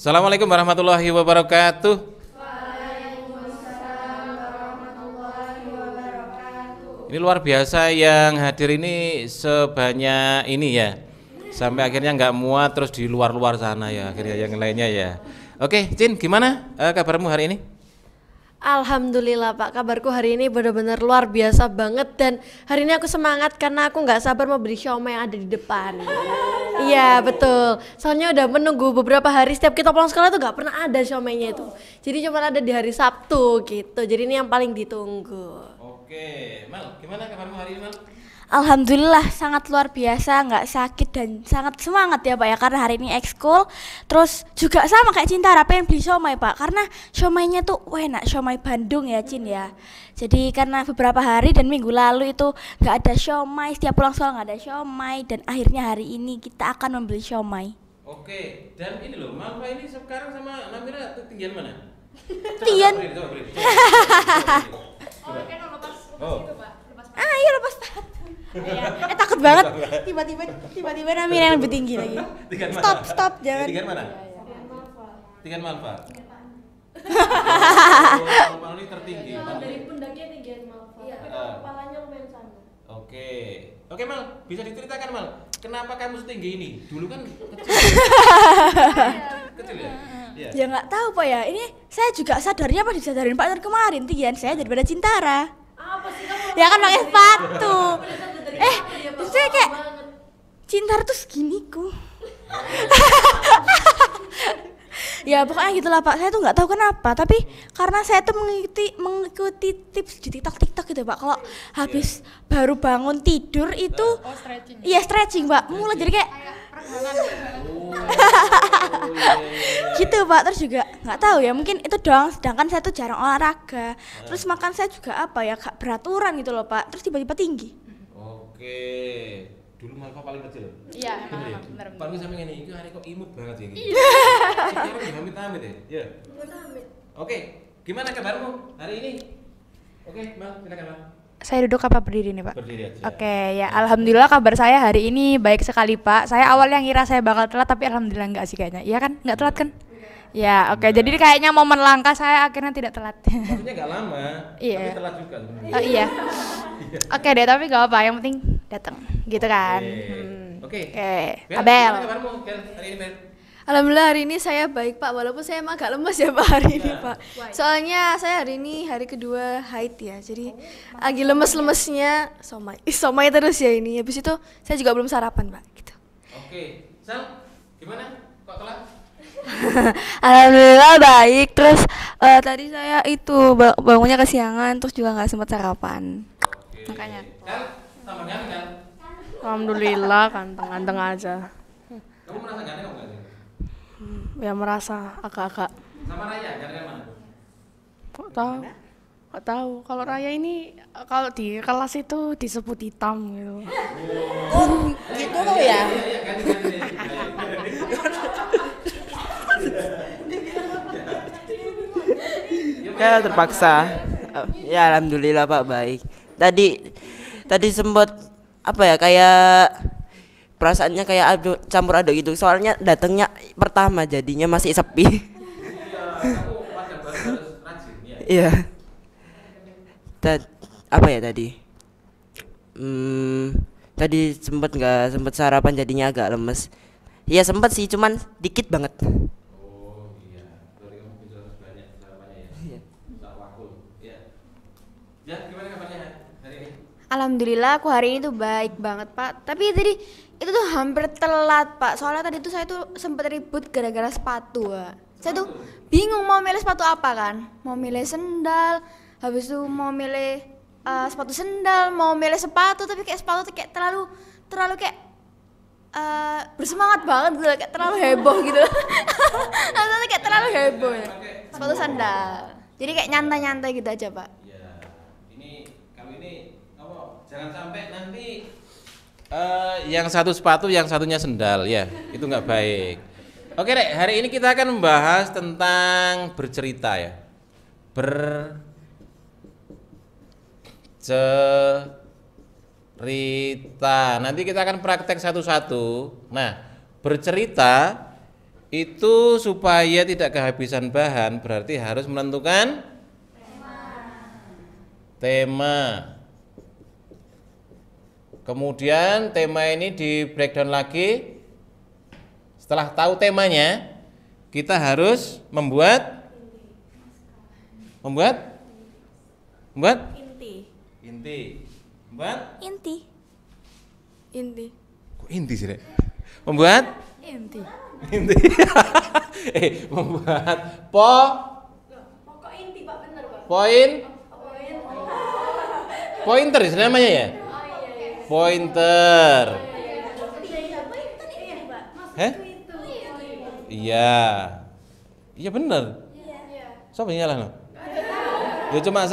Assalamualaikum warahmatullahi wabarakatuh. Waalaikumsalam warahmatullahi wabarakatuh. Ini luar biasa yang hadir ini sebanyak ini ya. Sampai akhirnya nggak muat terus di luar-luar sana ya, akhirnya yang lainnya ya. Oke, Cin, gimana kabarmu hari ini? Alhamdulillah Pak, kabarku hari ini benar-benar luar biasa banget. Dan hari ini aku semangat karena aku nggak sabar mau beli siomay yang ada di depan. Iya betul, soalnya udah menunggu beberapa hari, setiap kita pulang sekolah tuh nggak pernah ada siomaynya itu. Jadi cuma ada di hari Sabtu gitu, jadi ini yang paling ditunggu. Oke, Mal, gimana kabarmu hari ini, Mal? Alhamdulillah sangat luar biasa, nggak sakit dan sangat semangat ya Pak ya, karena hari ini ekskul. Terus juga sama kayak Cintara pengen beli siomay Pak, karena siomaynya tuh enak, siomay Bandung ya Cin ya. Jadi karena beberapa hari dan minggu lalu itu nggak ada siomay, setiap pulang sekolah nggak ada siomay, dan akhirnya hari ini kita akan membeli siomay. Oke, dan ini loh, Malva ini sekarang sama Namira tinggian mana? Tian. Coba beri. Oh, Ah iya lepas sepatu. Takut banget. Tiba-tiba Namira yang lebih tinggi lagi. tinggian mana? Stop jangan. Tinggian mana? Tinggian Malva. Malva ini tertinggi. Dari pundaknya tinggian Malva, tapi kalau kepalanya lumayan sama. Oke Mal, bisa diceritakan Mal, kenapa kamu setinggi ini? Dulu kan kecil. Kecil ya? Iya. Ya nggak tahu Pak ya. Ini saya juga sadarnya apa disadarin partner kemarin tinggian saya daripada Cintara. Apa sih kamu? Ya kan pakai sepatu. Saya Saya kayak Cintara tuh seginiku. Ya pokoknya gitulah Pak. Saya tuh nggak tahu kenapa, tapi karena saya tuh mengikuti tips di TikTok gitu Pak. Kalau habis baru bangun tidur itu stretching. iya stretching Pak. Mulai jadi kayak gitu Pak. Terus juga nggak tahu ya, mungkin itu doang, sedangkan saya tuh jarang olahraga. Terus makan saya juga apa ya, gak beraturan gitu loh Pak. Terus tiba-tiba tinggi. Oke. Dulu Malva paling kecil. Iya, Bener ya? bener. Paling sampe ngene iki hari kok imut banget ya iki. Sekarang amit-amit ya. Ya. Oke, gimana kabarmu hari ini? Oke, Mal, silakan Mal. Saya duduk apa berdiri nih Pak? Berdiri aja. Oke, ya alhamdulillah kabar saya hari ini baik sekali Pak. Saya awalnya ngira saya bakal telat, tapi alhamdulillah enggak sih kayaknya. Iya kan? Enggak telat kan? Ya, oke. Jadi kayaknya momen langka saya akhirnya tidak telat. Maksudnya nggak lama, Iya. tapi telat juga sebenarnya. Oh iya. Oke deh, tapi gak apa, yang penting datang. Gitu kan. Oke. Bel, Abel. gimana kabarmu Bel, hari ini Bel? Alhamdulillah hari ini saya baik Pak, walaupun saya emang agak lemes ya Pak hari ini Pak. Soalnya saya hari ini hari kedua haid ya, jadi lagi lemes-lemesnya somai terus ya ini. Habis itu saya juga belum sarapan Pak gitu. Oke, Sal, gimana? Kok telat? Alhamdulillah baik. Terus tadi saya itu bangunnya kesiangan, terus juga nggak sempat sarapan. Oke. Makanya. Kal, tambah ganteng Kal. Alhamdulillah ganteng aja. Kamu merasa ganteng nggak sih? Ya merasa agak-agak. Sama Raya, ganteng mana? Kok tahu? Kok tahu? Kalau Raya ini kalau di kelas itu disebut hitam gitu. Gitu loh ya. Iya, ganti. Ya terpaksa. Ya alhamdulillah Pak baik. Tadi sempat apa ya, kayak perasaannya kayak campur aduk gitu. Soalnya datangnya pertama jadinya masih sepi. Kamu wajar harus rajin ya. Iya. Apa ya tadi? Tadi nggak sempet sarapan jadinya agak lemes. Iya sempet sih, cuman dikit banget. Oh iya, berarti kamu bisa banyak sarapannya ya. Iya. Tak wakul. Iya. Ya, gimana kabarnya hari ini? Alhamdulillah aku hari ini tuh baik banget Pak. Tapi tadi itu tuh hampir telat Pak. Soalnya tadi tuh saya tuh sempat ribut gara-gara sepatu Pak. Saya tuh bingung mau milih sepatu apa kan. Mau milih sendal, habis itu mau milih sepatu sendal, mau milih sepatu, tapi kayak sepatu tuh kayak terlalu kayak bersemangat banget gitu, kayak terlalu heboh gitu. Rasanya kayak terlalu heboh ya. Sepatu sandal. Jadi kayak nyantai-nyantai gitu aja Pak. Ya, ini kali ini apa? Jangan sampai nanti yang satu sepatu, yang satunya sendal ya. Itu nggak baik. Oke Rek, hari ini kita akan membahas tentang bercerita ya. Cerita. Nanti kita akan praktek satu-satu. Nah, bercerita itu supaya tidak kehabisan bahan berarti harus menentukan tema. Kemudian tema ini di breakdown lagi. Setelah tahu temanya, kita harus membuat inti. Membuat Inti. kok inti sih, Rek? Membuat Inti. inti. Membuat pointer sih namanya ya? Pointer. Heh? Iya. Iya bener. Siapa yang nyalah no? Ya cuma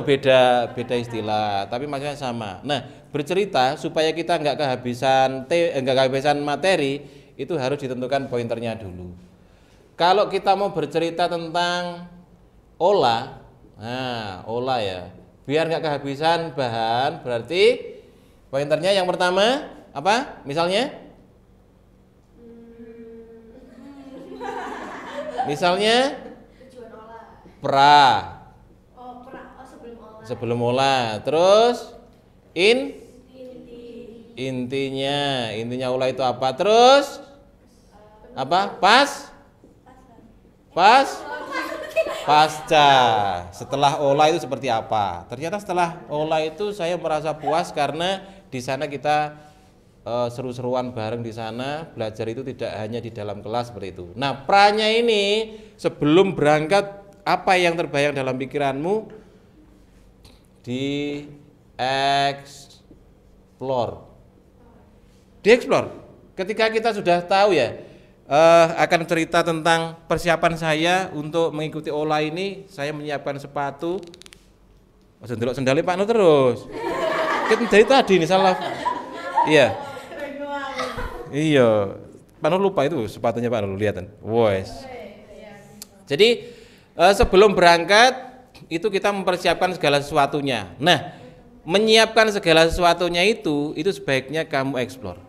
beda istilah, tapi maksudnya sama. Nah, bercerita supaya kita nggak kehabisan materi, itu harus ditentukan pointernya dulu. Kalau kita mau bercerita tentang olah, nah olah ya, biar nggak kehabisan bahan, berarti pointernya yang pertama apa? Misalnya pra. Sebelum olah. Terus intinya olah itu apa? Terus apa? Pasca. Setelah olah itu seperti apa? Ternyata setelah olah itu saya merasa puas karena di sana kita seru-seruan bareng di sana, belajar itu tidak hanya di dalam kelas seperti itu. Nah, pranya ini sebelum berangkat apa yang terbayang dalam pikiranmu dieksplor. Ketika kita sudah tahu ya akan cerita tentang persiapan saya untuk mengikuti olah ini, saya menyiapkan sepatu. Masih ndelok sendalnya Pak Nur terus. Kita dari tadi nih salah. Iya. Pak Nur lupa itu sepatunya Pak Nur, lihat kan. Wes. Jadi sebelum berangkat itu kita mempersiapkan segala sesuatunya. Nah, menyiapkan segala sesuatunya itu sebaiknya kamu eksplor.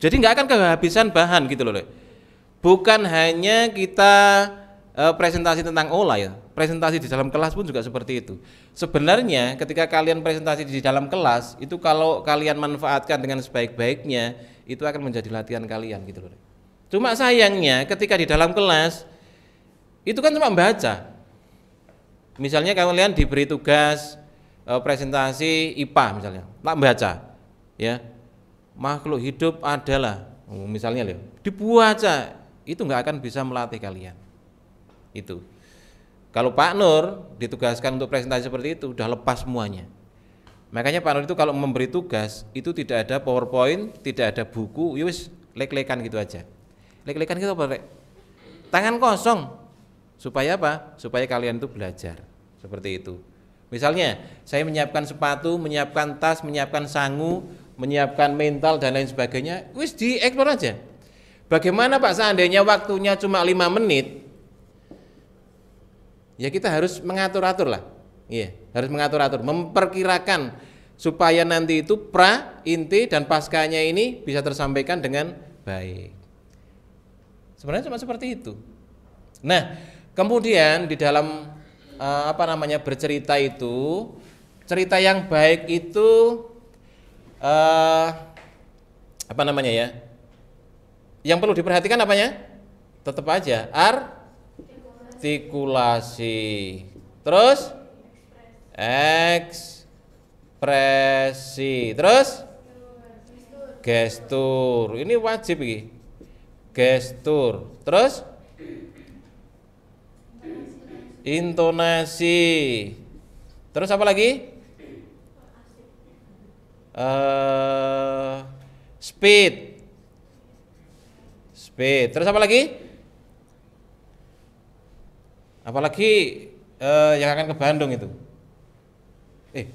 Jadi nggak akan kehabisan bahan gitu loh. Bukan hanya kita presentasi tentang olah ya, presentasi di dalam kelas pun juga seperti itu. Sebenarnya ketika kalian presentasi di dalam kelas itu kalau kalian manfaatkan dengan sebaik-baiknya itu akan menjadi latihan kalian gitu loh. Cuma sayangnya ketika di dalam kelas itu kan cuma baca. Misalnya kalian diberi tugas presentasi IPA misalnya, tak baca, ya makhluk hidup adalah, misalnya loh, dibaca itu nggak akan bisa melatih kalian. Itu. Kalau Pak Nur ditugaskan untuk presentasi seperti itu, udah lepas semuanya. Makanya Pak Nur itu kalau memberi tugas itu tidak ada PowerPoint, tidak ada buku, yus lek-lekan gitu aja. Lek-lekan gitu apa? Tangan kosong. Supaya apa? Supaya kalian itu belajar. Seperti itu. Misalnya, saya menyiapkan sepatu, menyiapkan tas, menyiapkan sangu, menyiapkan mental dan lain sebagainya, wis dieksplor aja. Bagaimana Pak seandainya waktunya cuma 5 menit? Ya kita harus mengatur-atur lah. Iya, harus mengatur-atur, memperkirakan supaya nanti itu pra, inti dan paskanya ini bisa tersampaikan dengan baik. Sebenarnya cuma seperti itu. Nah, kemudian di dalam bercerita itu, cerita yang baik itu yang perlu diperhatikan apanya? Tetap aja artikulasi, terus ekspresi, terus gestur. Ini wajib iki. Gestur, terus intonasi, terus apa lagi? Speed, terus apa lagi? Apalagi yang akan ke Bandung itu.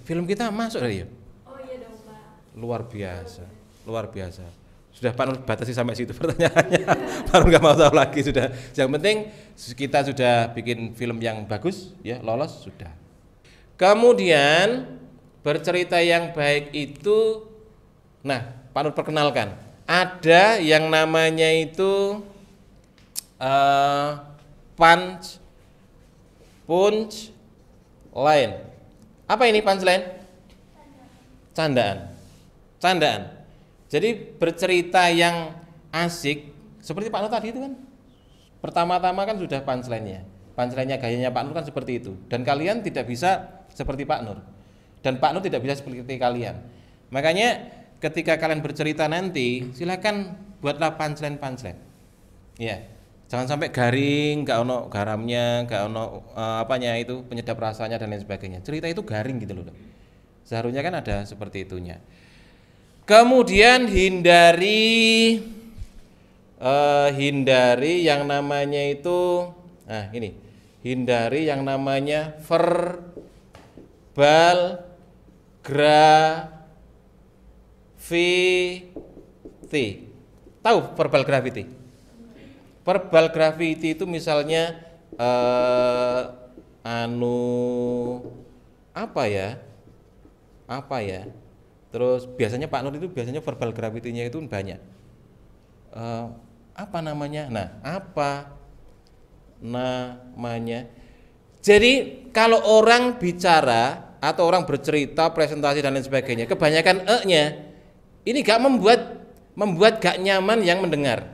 Film kita masuk dari ya? Oh iya dong Pak. Luar biasa. Sudah Pak Nur batasi sampai situ pertanyaannya. Pak Nur nggak mau tahu lagi sudah. Yang penting kita sudah bikin film yang bagus, ya lolos sudah. Kemudian bercerita yang baik itu, nah Pak Nur perkenalkan. Ada yang namanya itu punch, punch, line. Apa ini punchline? Candaan. Candaan. Jadi bercerita yang asik seperti Pak Nur tadi itu kan. Pertama-tama kan sudah punchline-nya. Punchline-nya gayanya Pak Nur kan seperti itu. Dan kalian tidak bisa seperti Pak Nur. Dan Pak Nur tidak bisa seperti kalian. Makanya ketika kalian bercerita nanti, silakan buatlah punchline-punchline. Ya. Jangan sampai garing, nggak ono garamnya, nggak ono apanya itu penyedap rasanya dan lain sebagainya. Cerita itu garing gitu loh. Seharusnya kan ada seperti itunya. Kemudian hindari yang namanya itu, nah ini, hindari yang namanya verbal graffiti. Tahu verbal graffiti? Verbal graffiti itu misalnya apa ya? Terus biasanya Pak Nur itu biasanya verbal graffiti-nya itu banyak. Apa namanya? Nah, apa namanya? Jadi kalau orang bicara atau orang bercerita, presentasi dan lain sebagainya, kebanyakan e-nya ini gak membuat gak nyaman yang mendengar.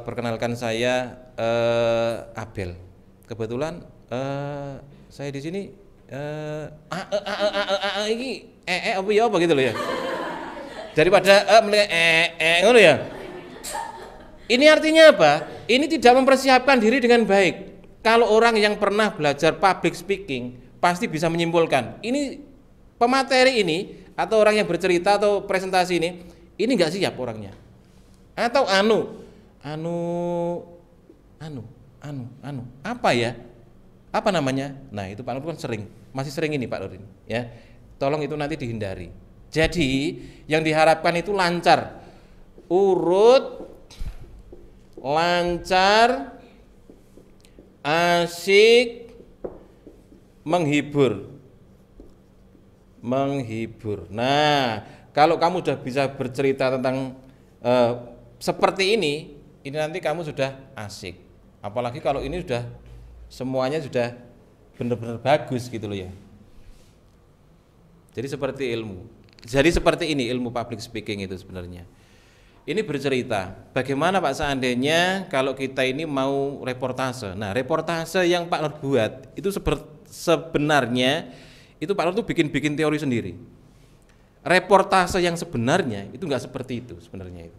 Perkenalkan saya Abel. Kebetulan saya di sini ini apa gitu loh ya. Daripada ngono ya. Ini artinya apa? Ini tidak mempersiapkan diri dengan baik. Kalau orang yang pernah belajar public speaking pasti bisa menyimpulkan. Ini pemateri ini atau orang yang bercerita atau presentasi ini nggak siap orangnya. Atau apa ya? Apa namanya? Nah, itu Pak Nur kan masih sering ini Pak Nur ini, ya. Tolong itu nanti dihindari. Jadi, yang diharapkan itu lancar. Urut, lancar, asik, menghibur. Nah, kalau kamu sudah bisa bercerita tentang seperti ini nanti kamu sudah asik. Apalagi kalau ini sudah semuanya sudah benar-benar bagus gitu loh ya. Jadi seperti ini ilmu public speaking itu sebenarnya. Ini bercerita. Bagaimana Pak seandainya kalau kita ini mau reportase. Nah, reportase yang Pak Nur buat itu sebenarnya itu Pak Nur tuh bikin teori sendiri. Reportase yang sebenarnya itu enggak seperti itu sebenarnya itu.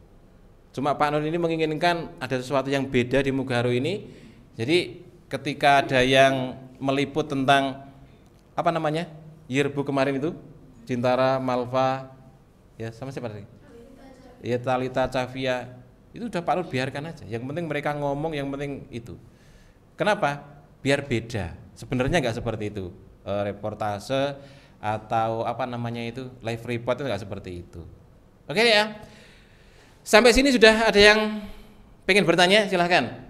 Cuma Pak Nur ini menginginkan ada sesuatu yang beda di Mugharu ini. Jadi ketika ada yang meliput tentang apa namanya? Yearbook kemarin itu, Cintara, Malva, ya sama siapa tadi? Ya Talita, Cavia, itu udah Pak Nur biarkan aja. Yang penting mereka ngomong, yang penting itu. Kenapa? Biar beda. Sebenarnya nggak seperti itu. Reportase atau apa namanya itu live report itu nggak seperti itu. Oke ya. Sampai sini sudah ada yang pengen bertanya, silahkan.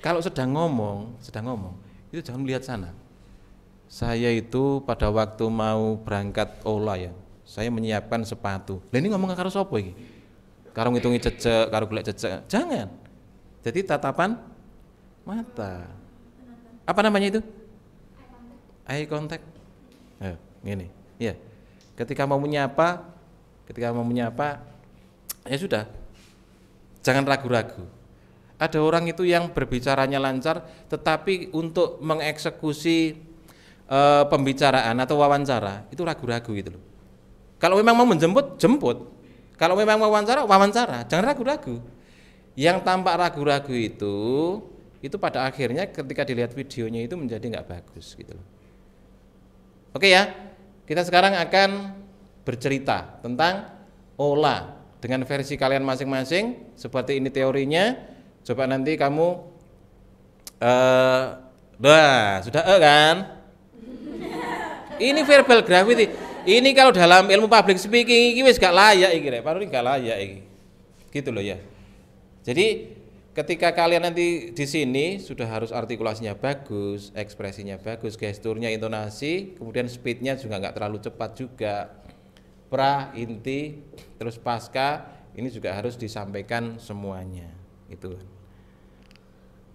Kalau sedang ngomong itu jangan melihat sana. Saya itu pada waktu mau berangkat olah ya, saya menyiapkan sepatu. Lah ini ngomong karo sapa iki? Karo ngitungi cecek, karo golek cecek. Jangan. Jadi tatapan mata. Apa namanya itu? Eye contact. Gini. Ya. Ketika mau menyapa ya sudah. Jangan ragu-ragu. Ada orang itu yang berbicaranya lancar, tetapi untuk mengeksekusi pembicaraan atau wawancara itu ragu-ragu gitu loh. Kalau memang mau menjemput, jemput. Kalau memang mau wawancara, wawancara. Jangan ragu-ragu. Yang tampak ragu-ragu itu pada akhirnya ketika dilihat videonya itu menjadi nggak bagus gitu loh. Oke ya, kita sekarang akan bercerita tentang olah dengan versi kalian masing-masing. Seperti ini teorinya. Coba nanti kamu sudah kan? Ini verbal graffiti. Ini kalau dalam ilmu public speaking ini wis gak layak iki rek, paling gak layak iki. Gitu loh ya. Jadi ketika kalian nanti di sini sudah harus artikulasinya bagus, ekspresinya bagus, gesturnya, intonasi, kemudian speednya juga nggak terlalu cepat juga. pra, inti, terus pasca, ini juga harus disampaikan semuanya. Itu.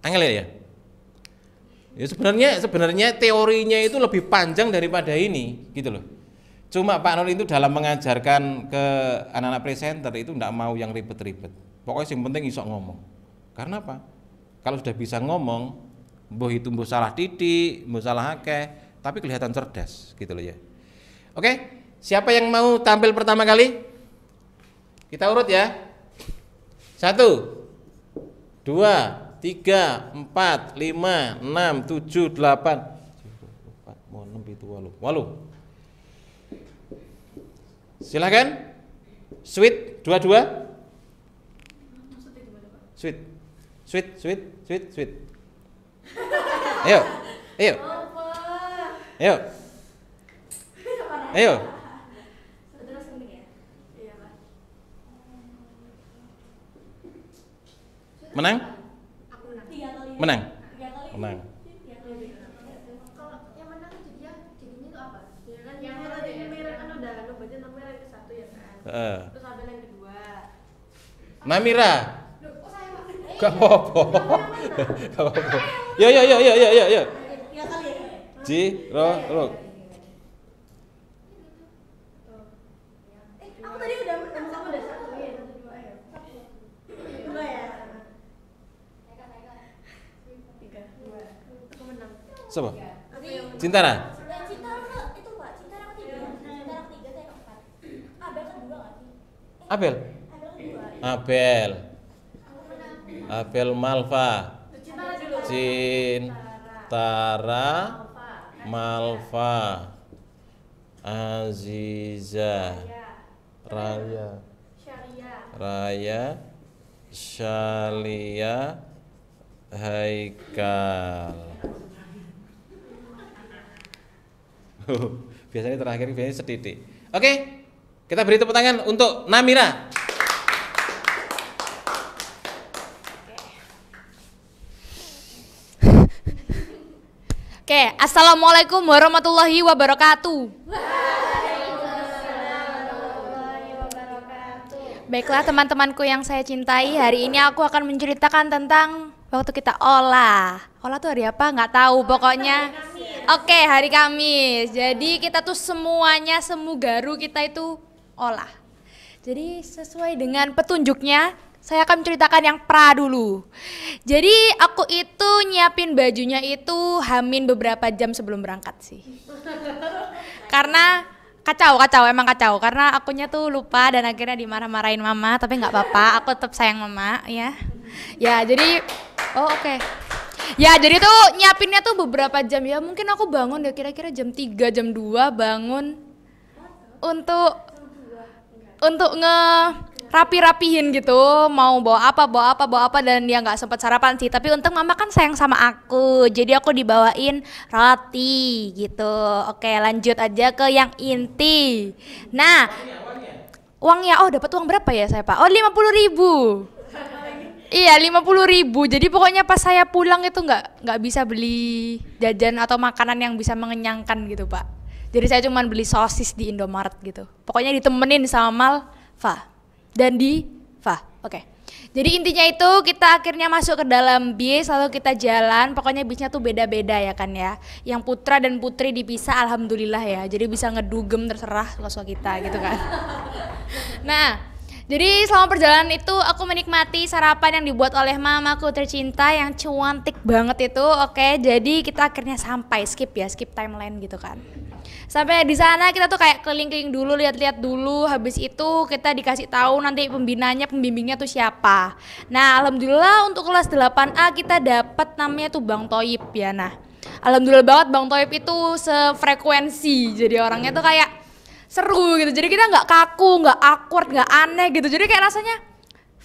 Angel ya? Ya sebenarnya teorinya itu lebih panjang daripada ini, gitu loh. Cuma Pak Nur itu dalam mengajarkan ke anak-anak presenter itu enggak mau yang ribet-ribet. Pokoknya yang penting iso ngomong. Karena apa? Kalau sudah bisa ngomong, mbuh salah titik, mbuh salah akeh, tapi kelihatan cerdas, gitu loh ya. Oke, siapa yang mau tampil pertama kali? Kita urut ya. 1, 2, 3, 4, 5, 6, 7, 8. 4, 6, 7, 8. Silakan. Sweet, dua-dua. Sweet. Ayo. Menang? Menang. Kalau yang menang jadinya itu apa? Ya kan yang merah kan udah baca nomor merah itu 1 ya kan. Terus ada yang kedua. Namira. Gak apa-apa. Yo. Ro. Aku tadi udah menang, kamu udah 1 ya, 2 ya. 2 ya. 3, 2. Aku menang. Siapa? Cintara. Abel Malva. Cintara Malva. Aziza. Raya. Shalia. Haikal. Biasanya terakhir biasanya setitik. Oke, kita beri tepuk tangan untuk Namira. Oke, assalamualaikum warahmatullahi wabarakatuh. Baiklah teman-temanku yang saya cintai, hari ini aku akan menceritakan tentang waktu kita olah. Olah tuh hari apa? Nggak tahu pokoknya. Oke, hari Kamis. Jadi kita tuh semuanya, semu garu kita itu olah. Jadi sesuai dengan petunjuknya, saya akan menceritakan yang pra dulu. Jadi aku itu nyiapin bajunya itu hamin beberapa jam sebelum berangkat sih. Karena emang kacau. Karena akunya tuh lupa dan akhirnya dimarah-marahin mama. Tapi nggak apa-apa, aku tetap sayang mama ya. Ya jadi, oke. Ya jadi tuh nyiapinnya tuh beberapa jam ya. Mungkin aku bangun ya kira-kira jam 3, jam 2 bangun untuk rapi-rapihin gitu, mau bawa apa dan dia nggak sempat sarapan sih, tapi untung mama kan sayang sama aku, jadi aku dibawain roti gitu. Oke, lanjut aja ke yang inti. Nah, uangnya, dapat uang berapa ya saya Pak? 50.000. Iya 50.000. Jadi pokoknya pas saya pulang itu nggak bisa beli jajan atau makanan yang bisa mengenyangkan gitu Pak. Jadi saya cuma beli sosis di Indomaret gitu. Pokoknya ditemenin sama Malva dan Diva. Oke. Jadi intinya itu kita akhirnya masuk ke dalam bis, lalu kita jalan. Pokoknya bisnya tuh beda-beda ya kan ya. Yang putra dan putri dipisah, alhamdulillah ya. Jadi bisa ngedugem terserah suka-suka kita gitu kan. Nah, jadi selama perjalanan itu aku menikmati sarapan yang dibuat oleh mamaku tercinta yang cantik banget itu. Oke, jadi kita akhirnya sampai skip timeline gitu kan. Sampai di sana kita tuh kayak keliling-keliling dulu, lihat-lihat dulu. Habis itu kita dikasih tahu nanti pembimbingnya tuh siapa. Nah, alhamdulillah untuk kelas 8A kita dapat namanya tuh Bang Toyib ya. Nah, alhamdulillah banget Bang Toyib itu sefrekuensi. Jadi orangnya tuh kayak seru gitu. Jadi kita nggak kaku, nggak awkward, nggak aneh gitu. Jadi kayak rasanya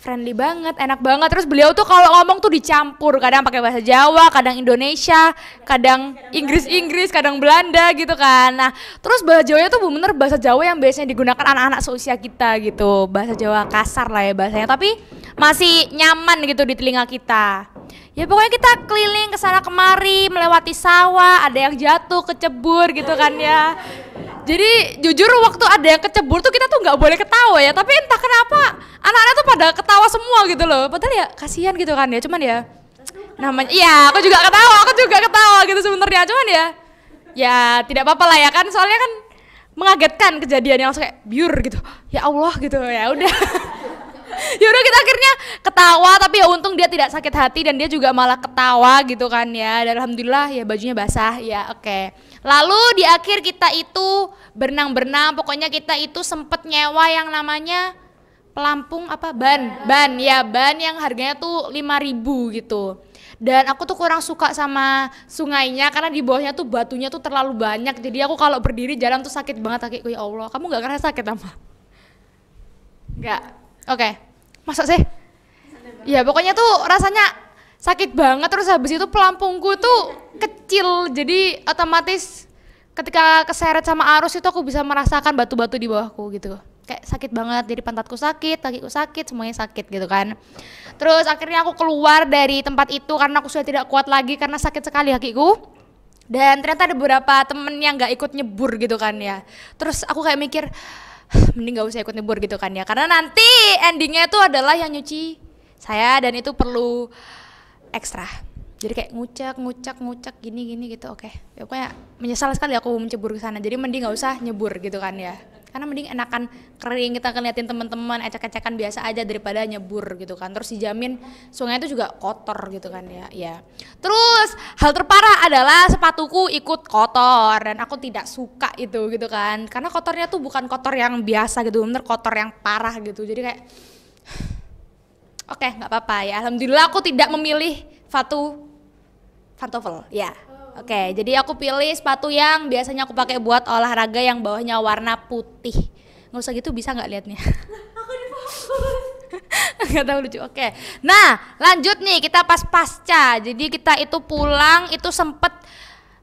friendly banget, enak banget. Terus beliau tuh kalau ngomong tuh dicampur, kadang pakai bahasa Jawa, kadang Indonesia, kadang Inggris, kadang Belanda gitu kan. Nah, terus bahasa Jawanya tuh bener bahasa Jawa yang biasanya digunakan anak-anak seusia kita gitu. Bahasa Jawa kasar lah ya bahasanya, tapi masih nyaman gitu di telinga kita. Ya pokoknya kita keliling kesana kemari, melewati sawah, ada yang jatuh, kecebur gitu kan ya. Jadi jujur waktu ada yang kecebur tuh kita tuh nggak boleh ketawa ya, tapi entah kenapa anak-anak tuh pada ketawa semua gitu loh. Padahal ya kasihan gitu kan ya, cuman ya namanya, iya aku juga ketawa gitu sebenarnya, cuman ya tidak apa-apa lah ya kan, soalnya kan mengagetkan kejadiannya, langsung kayak biur gitu, ya Allah gitu, ya udah. Ya udah kita akhirnya ketawa, tapi ya untung dia tidak sakit hati dan dia juga malah ketawa gitu kan ya, dan alhamdulillah ya bajunya basah ya, oke. Lalu di akhir kita itu berenang-berenang, pokoknya kita itu sempet nyewa yang namanya pelampung apa ban yang harganya tuh 5.000 gitu. Dan aku tuh kurang suka sama sungainya karena di bawahnya tuh batunya tuh terlalu banyak, jadi aku kalau berdiri jalan tuh sakit banget kakiku. Ya Allah, kamu nggak ngerasa sakit apa? Nggak, oke. Masa sih? Ya pokoknya tuh rasanya sakit banget, terus habis itu pelampungku tuh kecil, jadi otomatis ketika keseret sama arus itu aku bisa merasakan batu-batu di bawahku gitu. Kayak sakit banget, jadi pantatku sakit, kakiku sakit, semuanya sakit gitu kan. Terus akhirnya aku keluar dari tempat itu karena aku sudah tidak kuat lagi karena sakit sekali kakiku. Dan ternyata ada beberapa temen yang gak ikut nyebur gitu kan ya. Terus aku kayak mikir, mending gak usah ikut nyebur gitu kan ya, karena nanti endingnya itu adalah yang nyuci saya dan itu perlu ekstra. Jadi kayak ngucek gini gitu, oke. Ya pokoknya menyesal sekali aku mencebur ke sana. Jadi mending nggak usah nyebur gitu kan ya. Karena mending enakan kering, kita akan liatin teman-teman ecek-ecekan biasa aja daripada nyebur gitu kan. Terus dijamin sungai itu juga kotor gitu kan ya. Ya. Terus hal terparah adalah sepatuku ikut kotor dan aku tidak suka itu gitu kan. Karena kotornya tuh bukan kotor yang biasa gitu, bener kotor yang parah gitu. Jadi kayak oke, nggak apa-apa ya. Alhamdulillah aku tidak memilih pantofel, ya. Oke, jadi aku pilih sepatu yang biasanya aku pakai buat olahraga yang bawahnya warna putih. Nggak usah gitu, bisa nggak liatnya? Aku difokus. Nggak tahu lucu. Oke. Nah, lanjut nih kita pas pasca. Jadi kita itu pulang itu sempet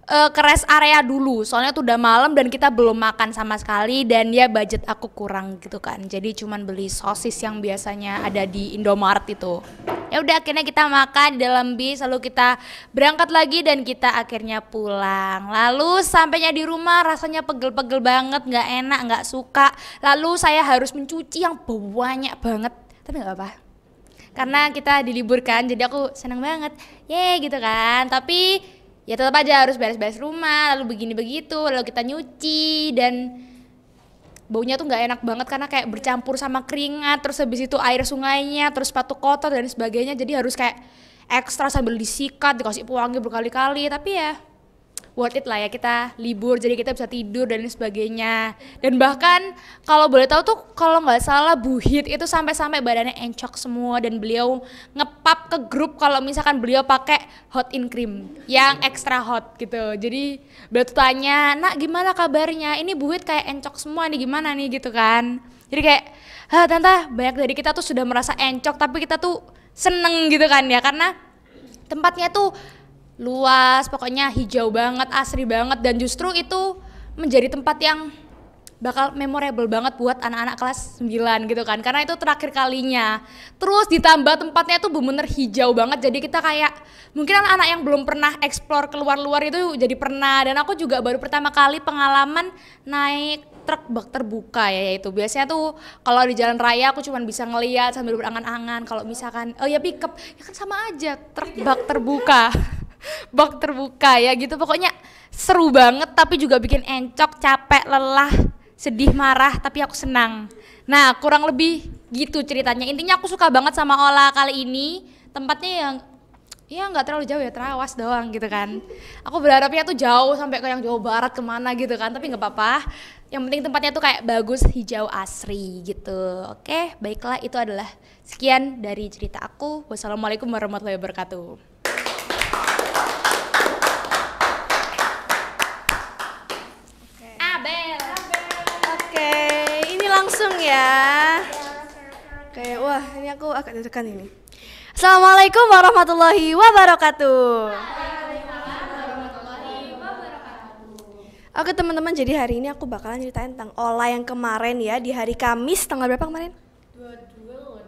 ke rest area dulu, soalnya tuh udah malam dan kita belum makan sama sekali dan ya budget aku kurang gitu kan, jadi cuman beli sosis yang biasanya ada di Indomaret itu. Ya udah akhirnya kita makan di dalam bis, lalu kita berangkat lagi dan kita akhirnya pulang. Lalu sampainya di rumah rasanya pegel-pegel banget, nggak enak, nggak suka. Lalu saya harus mencuci yang banyak banget, tapi nggak apa-apa karena kita diliburkan, jadi aku senang banget, gitu kan. Tapi ya tetap aja harus beres-beres rumah, lalu begini begitu, lalu kita nyuci dan baunya tuh nggak enak banget karena kayak bercampur sama keringat, terus habis itu air sungainya, terus sepatu kotor dan sebagainya, jadi harus kayak ekstra sambil disikat, dikasih pewangi berkali-kali. Tapi ya worth it lah ya, kita libur jadi kita bisa tidur dan sebagainya. Dan bahkan kalau boleh tahu tuh kalau nggak salah Bu Hit itu sampai-sampai badannya encok semua dan beliau ngepap ke grup kalau misalkan beliau pakai hot in cream yang extra hot gitu. Jadi beliau tuh tanya, "Nak gimana kabarnya? Ini Bu Hit kayak encok semua nih, gimana nih?" gitu kan. Jadi kayak, "Tante, banyak dari kita tuh sudah merasa encok tapi kita tuh seneng gitu kan ya, karena tempatnya tuh luas, pokoknya hijau banget, asri banget, dan justru itu menjadi tempat yang bakal memorable banget buat anak-anak kelas 9 gitu kan, karena itu terakhir kalinya. Terus ditambah tempatnya tuh bener-bener hijau banget, jadi kita kayak mungkin anak-anak yang belum pernah explore keluar-luar itu jadi pernah. Dan aku juga baru pertama kali pengalaman naik truk bak terbuka ya, yaitu biasanya tuh kalau di jalan raya aku cuma bisa ngeliat sambil berangan-angan. Kalau misalkan pickup ya kan sama aja, truk bak terbuka. Bak terbuka ya gitu, pokoknya seru banget tapi juga bikin encok, capek, lelah, sedih, marah, tapi aku senang. Nah kurang lebih gitu ceritanya. Intinya aku suka banget sama Ola kali ini, tempatnya yang ya nggak terlalu jauh ya, Trawas doang gitu kan. Aku berharapnya tuh jauh sampai ke yang Jawa Barat kemana gitu kan, tapi nggak apa-apa. Yang penting tempatnya tuh kayak bagus, hijau, asri gitu. Oke, baiklah, itu adalah sekian dari cerita aku. Wassalamualaikum warahmatullahi wabarakatuh. Oke, ini langsung ya. Oke, wah ini aku agak deg-degan ini. Assalamualaikum warahmatullahi wabarakatuh. Oke teman-teman, jadi hari ini aku bakalan ceritain tentang Ola yang kemarin ya, di hari Kamis tanggal berapa kemarin?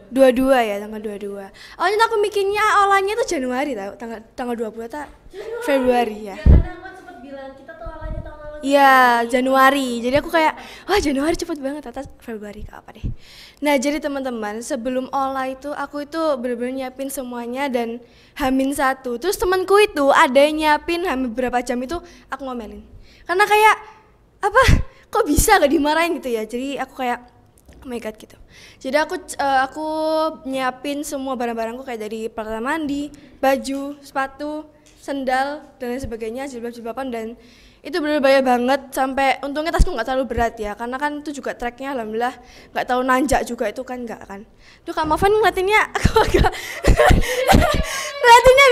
22 ya, tanggal 22. Oh ini aku mikirnya Olanya itu Januari tau, tanggal 20 atau Februari ya. Karena aku sempat bilang kita tuh awalnya tahun lalu Iya, Januari. Jadi aku kayak, wah Januari cepet banget, atas Februari ke apa deh. Nah jadi teman-teman, sebelum olah itu aku itu bener-bener nyiapin semuanya dan H-1. Terus temanku itu ada yang nyiapin beberapa jam itu aku ngomelin. Karena kayak, apa, kok bisa gak dimarahin gitu ya. Jadi aku kayak, oh my god gitu. Jadi aku nyiapin semua barang-barangku kayak dari peralatan mandi, baju, sepatu, sendal dan lain sebagainya, jilbab-jilbaban, dan itu bener bahaya banget. Sampai untungnya tasku nggak terlalu berat ya, karena kan itu juga treknya alhamdulillah nggak terlalu nanjak juga itu kan, nggak kan. Tuh Kak Mafan ngeliatinnya aku agak ngeliatinnya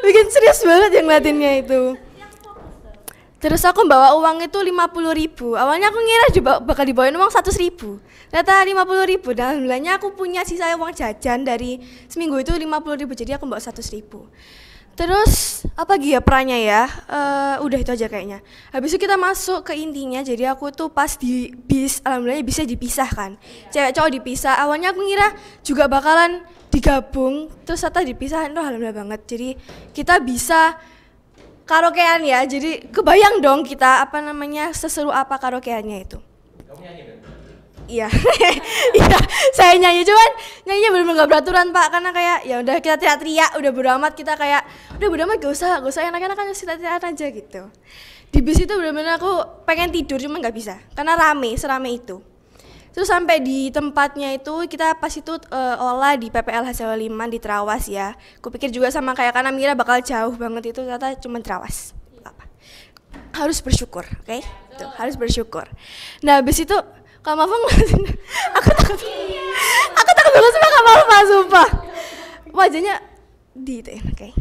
bikin serius banget yang ngeliatinnya itu. Terus aku bawa uang itu 50.000. Awalnya aku ngira bakal dibawain uang 100.000. Ternyata 50.000. Dan alhamdulillahnya aku punya sisa uang jajan dari seminggu itu 50.000. Jadi aku bawa 100.000. Terus apa lagi ya perannya ya? Udah itu aja kayaknya. Habis itu kita masuk ke intinya. Jadi aku tuh pas di bis, alhamdulillah bisa dipisahkan. Cewek cowok dipisah. Awalnya aku ngira juga bakalan digabung. Terus ternyata dipisahin tuh alhamdulillah banget. Jadi kita bisa karaokean ya, jadi kebayang dong kita apa namanya seseru apa karaokeannya itu. Kamu nyanyi kan? Iya, iya saya nyanyi, cuman nyanyinya benar-benar gak beraturan Pak, karena kayak ya udah kita teriak-teriak, udah bodo amat, kita kayak udah bodo amat gak usah enak-enak kan teriak aja gitu. Di bis itu benar-benar aku pengen tidur cuman nggak bisa, karena serame itu. Terus sampai di tempatnya itu kita pas itu olah di PPLH Sewa Liman di Trawas ya. Kupikir juga sama kayak karena Mira bakal jauh banget itu, ternyata cuma Trawas. Apa? Harus bersyukur, oke? Tuh, harus bersyukur. Nah, habis itu Kak Mafa aku takut banget sama Kak Mafa, sumpah. Wajahnya oke.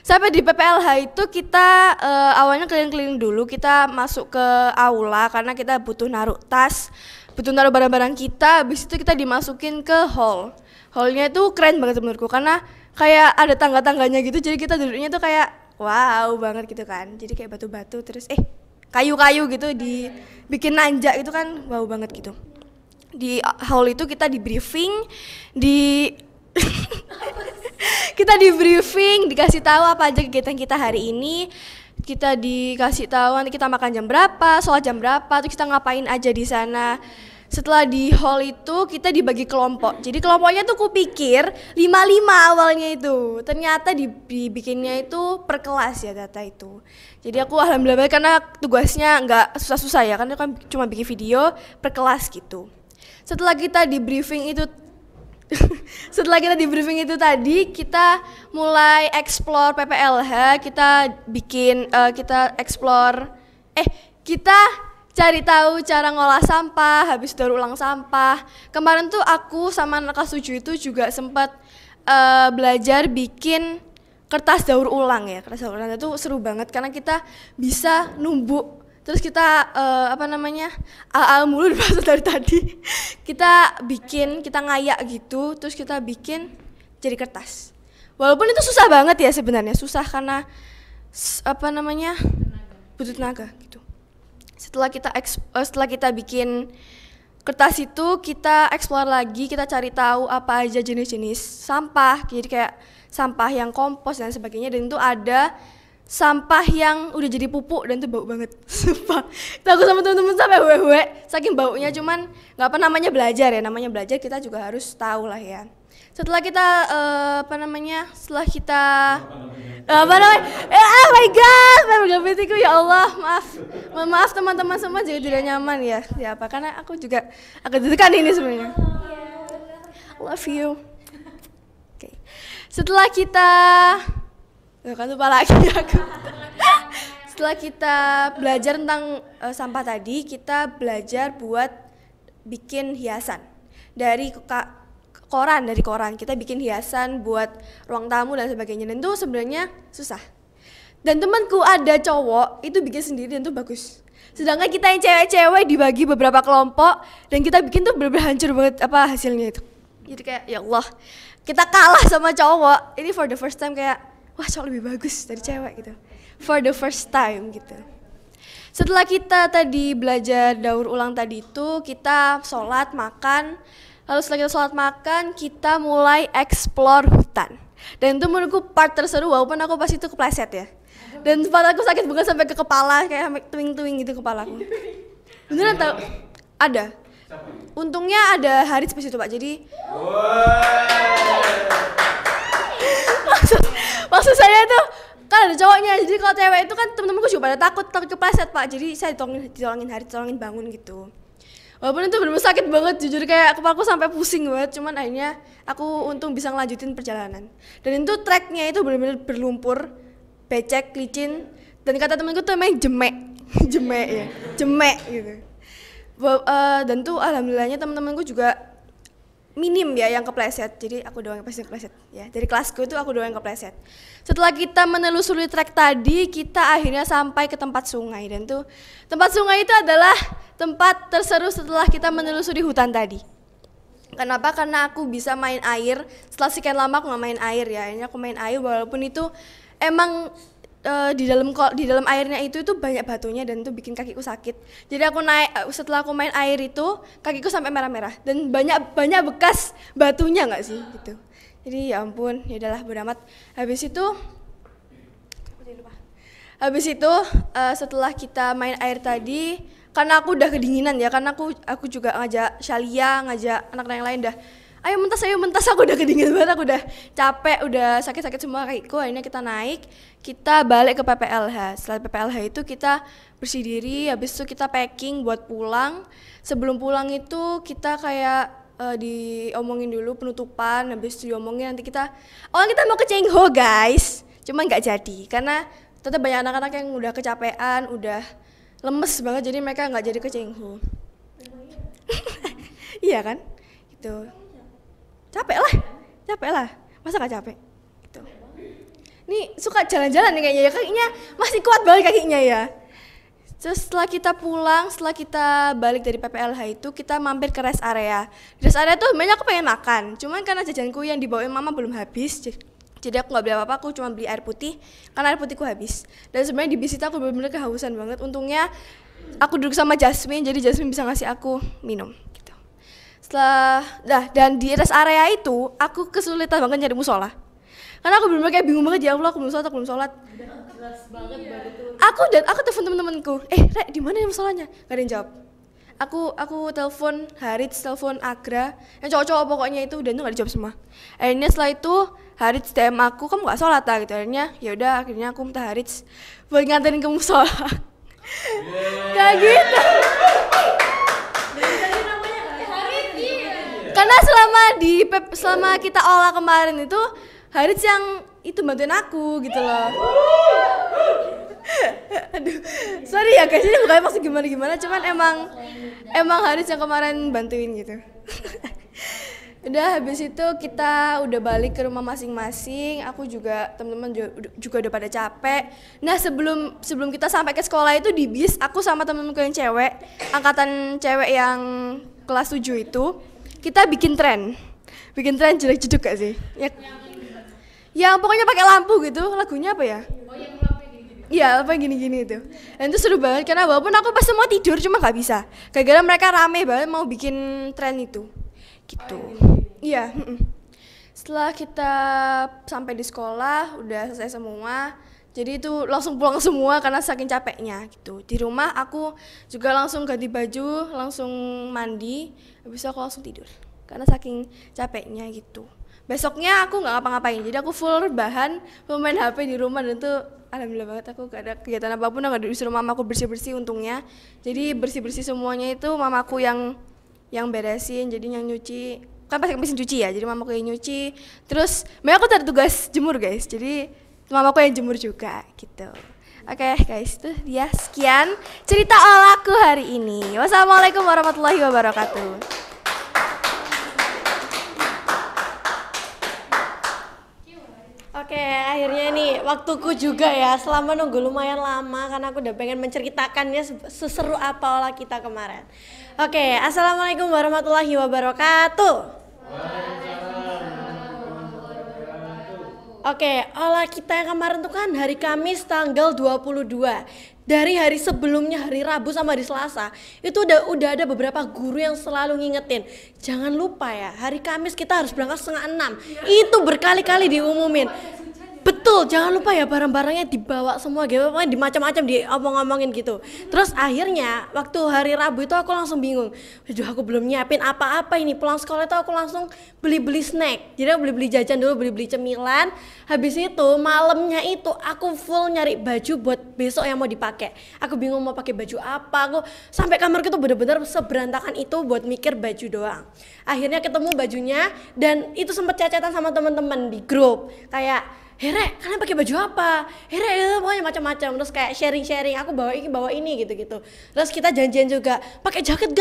Sampai di PPLH itu kita awalnya keliling-keliling dulu, kita masuk ke aula karena kita butuh naruh tas, butuh naruh barang-barang kita. Habis itu kita dimasukin ke hall. Hallnya itu keren banget menurutku karena kayak ada tangga-tangganya gitu, jadi kita duduknya tuh kayak wow banget gitu kan. Jadi kayak batu-batu terus kayu-kayu gitu dibikin nanjak gitu kan, wow banget gitu. Di hall itu kita di briefing, kita di briefing, dikasih tahu apa aja kegiatan kita hari ini. Kita dikasih tahu nanti kita makan jam berapa, sholat jam berapa, terus kita ngapain aja di sana. Setelah di hall itu kita dibagi kelompok. Jadi kelompoknya tuh kupikir 5-5 awalnya itu. Ternyata dibikinnya itu per kelas ya data itu. Jadi aku alhamdulillah karena tugasnya nggak susah-susah ya, karena kan cuma bikin video per kelas gitu. Setelah kita di briefing itu tadi, kita mulai explore PPLH, kita cari tahu cara ngolah sampah, habis daur ulang sampah. Kemarin tuh aku sama anak kelas 7 itu juga sempat belajar bikin kertas daur ulang ya. Kertas daur ulang itu seru banget karena kita bisa numbuk. Terus kita mulu dari tadi. Kita ngayak gitu, terus kita bikin jadi kertas. Walaupun itu susah banget ya sebenarnya, susah karena butuh tenaga gitu. Setelah kita bikin kertas itu, kita explore lagi, kita cari tahu apa aja jenis-jenis sampah. Jadi kayak sampah yang kompos dan sebagainya, dan itu ada sampah yang udah jadi pupuk dan itu bau banget. Sumpah. Aku sama temen-temen sampai hewe-hewe saking baunya, cuman enggak apa namanya belajar ya. Namanya belajar kita juga harus tahu lah ya. Setelah kita oh my god, PTku ya Allah, maaf teman-teman semua jadi tidak nyaman ya. Ya apa, karena aku juga agak deg-degan ini sebenarnya. Love you. Oke. Setelah kita lupa lagi aku. Setelah kita belajar tentang sampah tadi, kita belajar buat bikin hiasan dari koran. Kita bikin hiasan buat ruang tamu dan sebagainya, dan itu sebenarnya susah. Dan temanku ada cowok itu bikin sendiri dan itu bagus. Sedangkan kita yang cewek-cewek dibagi beberapa kelompok dan kita bikin tuh bener-bener hancur banget hasilnya itu. Jadi kayak ya Allah, kita kalah sama cowok. Ini for the first time kayak wah cowok lebih bagus dari cewek gitu. For the first time gitu. Setelah kita tadi belajar daur ulang tadi itu, kita sholat, makan. Lalu setelah kita sholat makan, kita mulai explore hutan. Dan itu menurutku part terseru, walaupun aku pas itu kepleset ya. Dan sepatuku sakit banget sampai ke kepala, kayak sampai tuing-tuing gitu kepalaku. Beneran tau? Ada. Untungnya ada Harits pas itu Pak, jadi maksud saya itu kan ada cowoknya, jadi kalau cewek itu kan temen-temenku juga pada takut kepleset Pak, jadi saya ditolongin Harits, tolongin bangun gitu. Walaupun itu bener-bener sakit banget, jujur kayak kepalaku sampai pusing banget, cuman akhirnya aku untung bisa ngelanjutin perjalanan. Dan itu treknya itu bener-bener berlumpur, becek, licin, dan kata temenku tuh emang jemek, jemek gitu. Dan tuh alhamdulillahnya teman-temanku juga minim ya yang kepleset, jadi aku doang yang pasti kepleset ya. Dari kelasku itu aku doang yang kepleset. Setelah kita menelusuri trek tadi, kita akhirnya sampai ke tempat sungai, dan tuh tempat sungai itu adalah tempat terseru setelah kita menelusuri hutan tadi. Kenapa? Karena aku bisa main air. Setelah sekian lama aku nggak main air ya, akhirnya aku main air walaupun itu emang di dalam airnya itu banyak batunya dan itu bikin kakiku sakit. Jadi aku naik setelah aku main air itu kakiku sampai merah-merah dan banyak bekas batunya nggak sih gitu. Jadi ya ampun, ya udahlah bodo amat. Habis itu setelah kita main air tadi, karena aku udah kedinginan ya, karena aku juga ngajak Shalia, ngajak anak-anak yang lain dah. Ayo mentas, aku udah kedinginan banget, aku udah capek, udah sakit-sakit semua kakiku. Akhirnya kita naik, kita balik ke PPLH. Setelah PPLH itu kita bersih diri, habis itu kita packing buat pulang. Sebelum pulang itu kita kayak diomongin dulu penutupan, habis itu diomongin nanti kita mau ke Cengho guys, cuma nggak jadi karena tetap banyak anak-anak yang udah kecapean, udah lemes banget, jadi mereka nggak jadi ke Cengho. Iya kan, gitu. Capek lah, masa nggak capek? Gitu. Nih suka jalan-jalan nih kayaknya ya, kakinya masih kuat banget kakinya ya. Terus setelah kita pulang, setelah kita balik dari PPLH itu, kita mampir ke rest area. Di rest area tuh sebenarnya aku pengen makan, cuman karena jajanku yang dibawain mama belum habis, jadi aku nggak beli apa-apa, aku cuma beli air putih, karena air putihku habis. Dan sebenarnya di bis itu aku benar-benar kehausan banget. Untungnya aku duduk sama Jasmine, jadi Jasmine bisa ngasih aku minum. Gitu. Dan di rest area itu, aku kesulitan banget nyari musola. Karena aku benar-benar kayak bingung banget, ya Allah, aku belum sholat. Aku telepon temen-temenku, Rek, di mana ya musolanya? Gak ada yang jawab. Aku telepon Harits, telepon Agra, yang cowok-cowok pokoknya itu, dan itu gak dijawab semua. Akhirnya setelah itu Harits DM aku, kamu gak sholat lah gitu. Akhirnya aku minta Harits buat nganterin ke musola. Kayak gitu. Karena selama kita olah kemarin itu, Harits yang itu bantuin aku gitu loh. Aduh, sorry ya guys, ini bukannya maksud gimana-gimana, cuman emang Harits yang kemarin bantuin gitu. Udah habis itu kita udah balik ke rumah masing-masing. Aku juga, teman-teman juga udah pada capek. Nah sebelum kita sampai ke sekolah itu di bis, aku sama temen-temenku yang cewek, angkatan cewek yang kelas 7 itu, kita bikin tren jelek-jeduk gak sih? Yang pokoknya pakai lampu gitu, lagunya apa ya? Iya, apa gini-gini itu. Dan itu seru banget karena walaupun aku pas mau tidur cuma gak bisa. Gara-gara mereka rame banget mau bikin tren itu. Gitu. Iya, Setelah kita sampai di sekolah, udah selesai semua. Jadi itu langsung pulang semua karena saking capeknya gitu. Di rumah aku juga langsung ganti baju, langsung mandi, habis itu aku langsung tidur. Karena saking capeknya gitu. Besoknya aku nggak ngapa-ngapain, jadi aku full rebahan, full main HP di rumah, dan tuh alhamdulillah banget aku gak ada kegiatan apapun, aku disuruh mamaku bersih-bersih untungnya. Jadi bersih-bersih semuanya itu mamaku yang beresin, jadi yang nyuci, kan pasti mesin cuci ya, jadi mamaku yang nyuci. Terus aku ada tugas jemur guys, jadi mamaku yang jemur juga gitu. Oke guys, itu dia sekian cerita olaku hari ini. Wassalamualaikum warahmatullahi wabarakatuh. Oke, akhirnya nih waktuku juga ya, selama nunggu lumayan lama karena aku udah pengen menceritakannya seseru apa olah kita kemarin. Oke, assalamualaikum warahmatullahi wabarakatuh. Oke, olah kita yang kemarin tuh kan hari Kamis tanggal 22. Dari hari sebelumnya, hari Rabu sama hari Selasa, itu udah ada beberapa guru yang selalu ngingetin, jangan lupa ya, hari Kamis kita harus berangkat 5:30. Itu berkali-kali diumumin. Betul, jangan lupa ya barang-barangnya dibawa semua gitu, pokoknya dimacam-macam diomong-omongin gitu. Terus akhirnya waktu hari Rabu itu aku langsung bingung. Aduh, aku belum nyiapin apa-apa ini. Pulang sekolah itu aku langsung beli-beli snack. Jadi aku beli-beli jajan dulu, beli-beli cemilan. Habis itu malamnya itu aku full nyari baju buat besok yang mau dipakai. Aku bingung mau pakai baju apa. Aku sampai kamarku tuh bener-bener seberantakan itu buat mikir baju doang. Akhirnya ketemu bajunya dan itu sempat cacatan sama teman-teman di grup. Kayak Here, kalian pakai baju apa? Here, pokoknya macam-macam. Terus kayak sharing-sharing, aku bawa ini gitu-gitu. Terus kita janjian juga, pakai jaket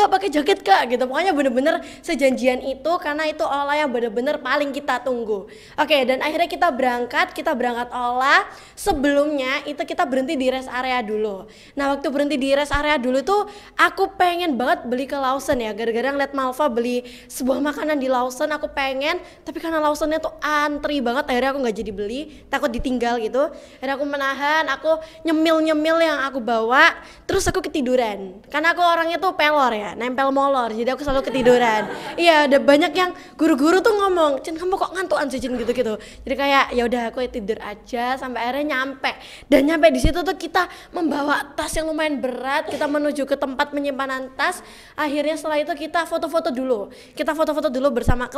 gak? Gitu. Pokoknya bener-bener sejanjian itu karena itu olah yang bener-bener paling kita tunggu. Oke, dan akhirnya kita berangkat olah. Sebelumnya itu kita berhenti di rest area dulu. Nah, waktu berhenti di rest area dulu tuh aku pengen banget beli ke Lawson ya. Gara-gara ngeliat Malva beli sebuah makanan di Lawson, aku pengen. Tapi karena Lawsonnya tuh antri banget, akhirnya aku nggak jadi beli. Takut ditinggal gitu. Akhirnya aku menahan, aku nyemil yang aku bawa, terus aku ketiduran. Karena aku orangnya tuh pelor ya, nempel molor, jadi aku selalu ketiduran. Iya, ada banyak yang guru-guru tuh ngomong, Cin kamu kok ngantuan sih Cin gitu-gitu. Jadi kayak ya udah aku tidur aja sampai akhirnya nyampe. Dan nyampe di situ tuh kita membawa tas yang lumayan berat, kita menuju ke tempat penyimpanan tas. Akhirnya setelah itu kita foto-foto dulu. Kita foto-foto dulu bersama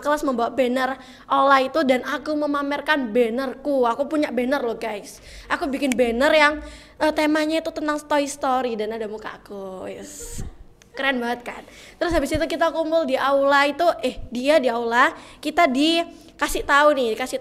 kelas membawa banner olah itu dan aku memamerkan bannerku. Aku punya banner loh guys. Aku bikin banner yang temanya itu tentang Toy Story dan ada muka aku. Yes. Keren banget kan. Terus habis itu kita kumpul di aula itu, dia di aula, kita dikasih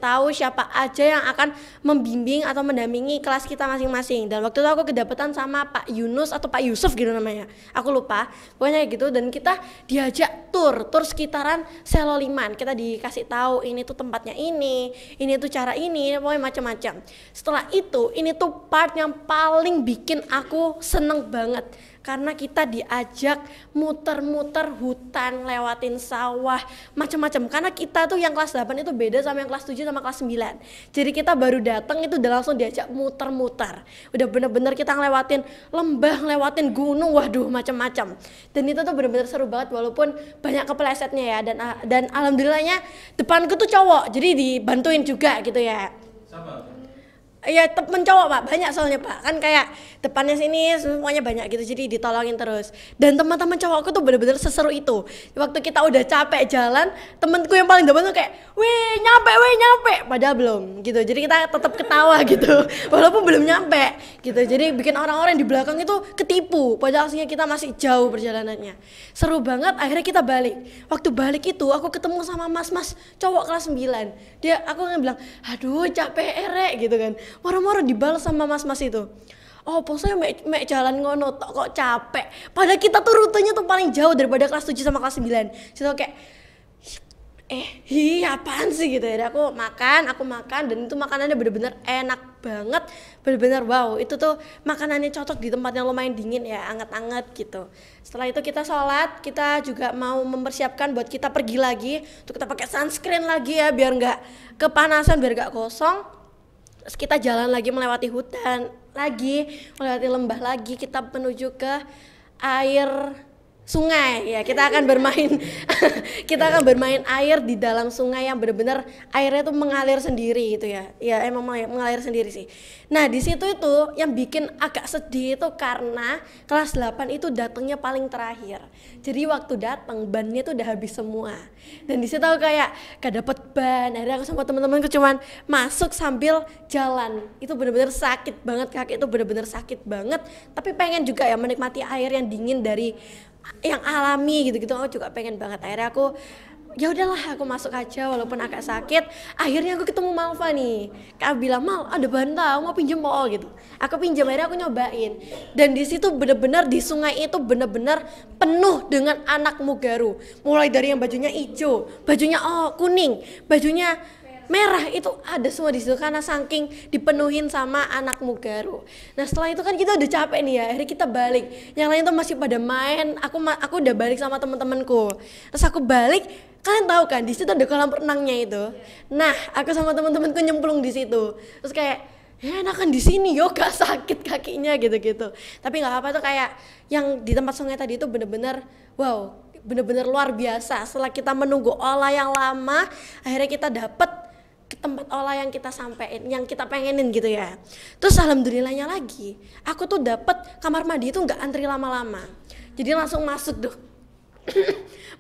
tahu siapa aja yang akan membimbing atau mendampingi kelas kita masing-masing. Dan waktu itu aku kedapatan sama Pak Yunus atau Pak Yusuf gitu namanya. Aku lupa. Pokoknya gitu dan kita diajak tur sekitaran Seloliman. Kita dikasih tahu ini tuh tempatnya ini tuh cara ini, pokoknya macam-macam. Setelah itu, ini tuh part yang paling bikin aku seneng banget. Karena kita diajak muter-muter hutan, lewatin sawah, macam-macam. Karena kita tuh yang kelas 8 itu beda sama yang kelas 7 sama kelas 9. Jadi kita baru datang itu udah langsung diajak muter-muter. Udah bener-bener kita ngelewatin lembah, ngelewatin gunung, waduh macam-macam. Dan itu tuh bener-bener seru banget walaupun banyak kepelesetnya ya. Dan alhamdulillahnya depanku tuh cowok, jadi dibantuin juga gitu ya. Sama. Ya temen cowok Pak, banyak soalnya Pak. Kan kayak depannya sini semuanya banyak gitu, jadi ditolongin terus. Dan teman-teman cowokku tuh bener-bener seseru itu. Waktu kita udah capek jalan, temenku yang paling depan tuh kayak, weh nyampe, padahal belum gitu. Jadi kita tetap ketawa gitu, walaupun belum nyampe gitu. Jadi bikin orang-orang di belakang itu ketipu, padahal aslinya kita masih jauh perjalanannya. Seru banget, akhirnya kita balik. Waktu balik itu aku ketemu sama mas-mas cowok kelas 9. Aku bilang, aduh capek gitu kan. Moro-moro dibalas sama mas-mas itu. Oh, pokoknya mek jalan ngono tok kok capek. Padahal kita tuh rutenya tuh paling jauh daripada kelas 7 sama kelas 9. Jadi kayak apaan sih gitu ya. Aku makan dan itu makanannya bener-bener enak banget. Bener-bener wow, itu tuh makanannya cocok di tempat yang lumayan dingin ya, anget-anget gitu. Setelah itu kita sholat, kita juga mau mempersiapkan buat kita pergi lagi. Untuk kita pakai sunscreen lagi ya, biar nggak kepanasan, biar nggak kosong. Terus kita jalan lagi melewati hutan lagi, melewati lembah lagi, kita menuju ke air sungai ya. Kita akan bermain air di dalam sungai yang benar-benar airnya tuh mengalir sendiri gitu ya. Ya emang mengalir sendiri sih. Nah, di situ itu yang bikin agak sedih itu karena kelas 8 itu datangnya paling terakhir. Jadi waktu datang bannya tuh udah habis semua. Dan di situ aku kayak gak dapet ban. Akhirnya aku sama teman-temanku cuman masuk sambil jalan. Itu benar-benar sakit banget, kaki itu benar-benar sakit banget. Tapi pengen juga ya menikmati air yang dingin dari yang alami gitu-gitu. Aku juga pengen banget. Akhirnya aku ya udahlah, aku masuk aja walaupun agak sakit. Akhirnya aku ketemu Malva nih. Kak bilang, "Mal, ada bantal, mau pinjem mau?" gitu. Aku pinjam, akhirnya aku nyobain. Dan di situ bener-bener di sungai itu bener-bener penuh dengan anak mugaru. Mulai dari yang bajunya hijau, bajunya kuning, bajunya merah, itu ada semua di situ karena saking dipenuhin sama anak mugaru. Nah, setelah itu kan kita udah capek nih ya, akhirnya kita balik. Yang lain tuh masih pada main, aku udah balik sama teman-temanku. Terus aku balik, kalian tahu kan di situ ada kolam renangnya itu. Nah, aku sama teman-temanku nyemplung di situ. Terus kayak enakan di sini yo, gak sakit kakinya gitu-gitu. Tapi nggak apa-apa tuh, kayak yang di tempat sungai tadi itu bener-bener wow, bener-bener luar biasa. Setelah kita menunggu olah yang lama, akhirnya kita dapet tempat olah yang kita sampein, yang kita pengenin gitu ya. Terus alhamdulillahnya lagi, aku tuh dapet kamar mandi itu nggak antri lama-lama, jadi langsung masuk tuh.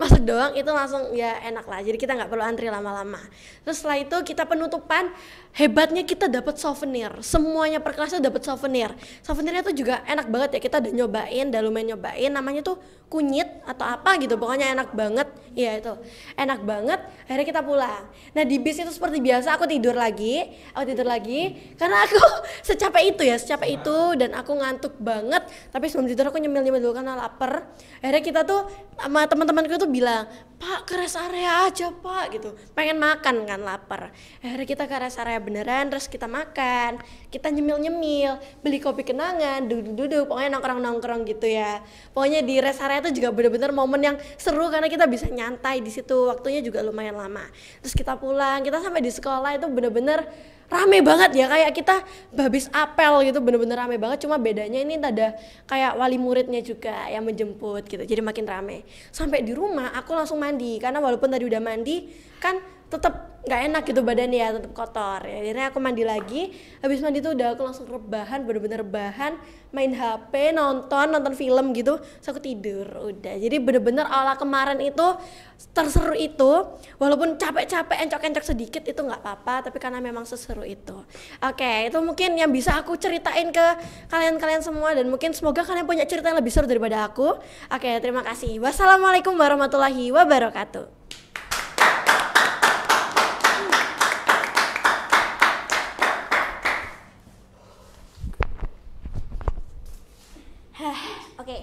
Masuk doang itu langsung ya enak lah, jadi kita nggak perlu antri lama-lama. Terus setelah itu kita penutupan, hebatnya kita dapat souvenir, semuanya per kelasnya dapat souvenir. Souvenirnya tuh juga enak banget ya, kita udah nyobain, udah lumayan nyobain, namanya tuh kunyit atau apa gitu, pokoknya enak banget. Iya itu enak banget. Akhirnya kita pulang. Nah di bis itu seperti biasa aku tidur lagi karena aku secapek itu dan aku ngantuk banget. Tapi sebelum tidur aku nyemil dulu karena lapar. Akhirnya kita tuh sama teman-temanku tuh bilang, Pak ke rest area aja Pak gitu, pengen makan kan, lapar. Akhirnya kita ke rest area beneran, terus kita makan, kita nyemil, beli kopi kenangan, duduk, pokoknya nongkrong gitu ya. Pokoknya di rest area itu juga bener-bener momen yang seru karena kita bisa nyantai di situ, waktunya juga lumayan lama. Terus kita pulang, kita sampai di sekolah itu bener-bener rame banget ya, kayak kita habis apel gitu, bener-bener rame banget. Cuma bedanya ini ada kayak wali muridnya juga yang menjemput gitu, jadi makin rame. Sampai di rumah aku langsung mandi, karena walaupun tadi udah mandi kan tetap nggak enak gitu badannya ya, tetap kotor ya. Akhirnya aku mandi lagi, habis mandi tuh udah aku langsung rebahan, bener-bener rebahan, main HP, nonton film gitu, terus aku tidur udah. Jadi bener-bener ala kemarin itu terseru itu, walaupun capek-capek, encok-encok sedikit itu nggak apa-apa, tapi karena memang seseru itu. Oke, itu mungkin yang bisa aku ceritain ke kalian-kalian semua, dan mungkin semoga kalian punya cerita yang lebih seru daripada aku. Oke, terima kasih. Wassalamualaikum warahmatullahi wabarakatuh. Oke.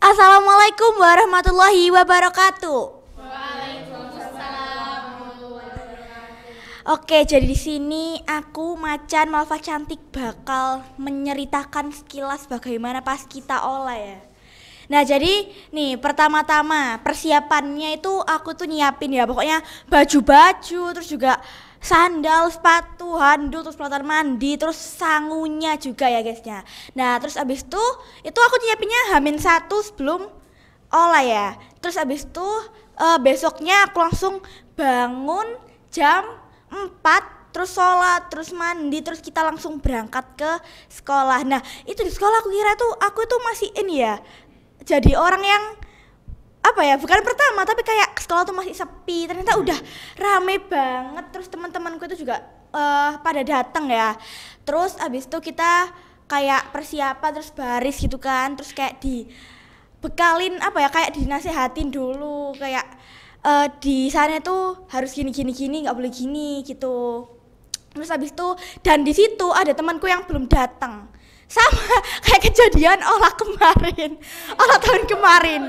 Assalamualaikum warahmatullahi wabarakatuh. Oke, jadi di sini aku Macan Malva Cantik bakal menceritakan sekilas bagaimana pas kita olah ya. Nah jadi nih pertama-tama persiapannya itu aku tuh nyiapin ya, pokoknya baju-baju, terus juga sandal, sepatu, handuk, terus peralatan mandi, terus sangunya juga ya guysnya. Nah terus abis itu aku nyiapinnya H-1 sebelum olah ya. Terus abis itu besoknya aku langsung bangun jam 4, terus sholat, terus mandi, terus kita langsung berangkat ke sekolah. Nah itu di sekolah aku kira tuh aku tuh masih ini ya, jadi orang yang apa ya, bukan pertama tapi kayak sekolah tuh masih sepi, ternyata udah rame banget. Terus teman-temanku itu juga pada datang ya. Terus abis itu kita kayak persiapan, terus baris gitu kan, terus kayak dibekalin apa ya, kayak dinasehatin dulu kayak di sana tuh harus gini nggak boleh gini gitu. Terus abis itu dan di situ ada temanku yang belum datang, sama kayak kejadian olah tahun kemarin.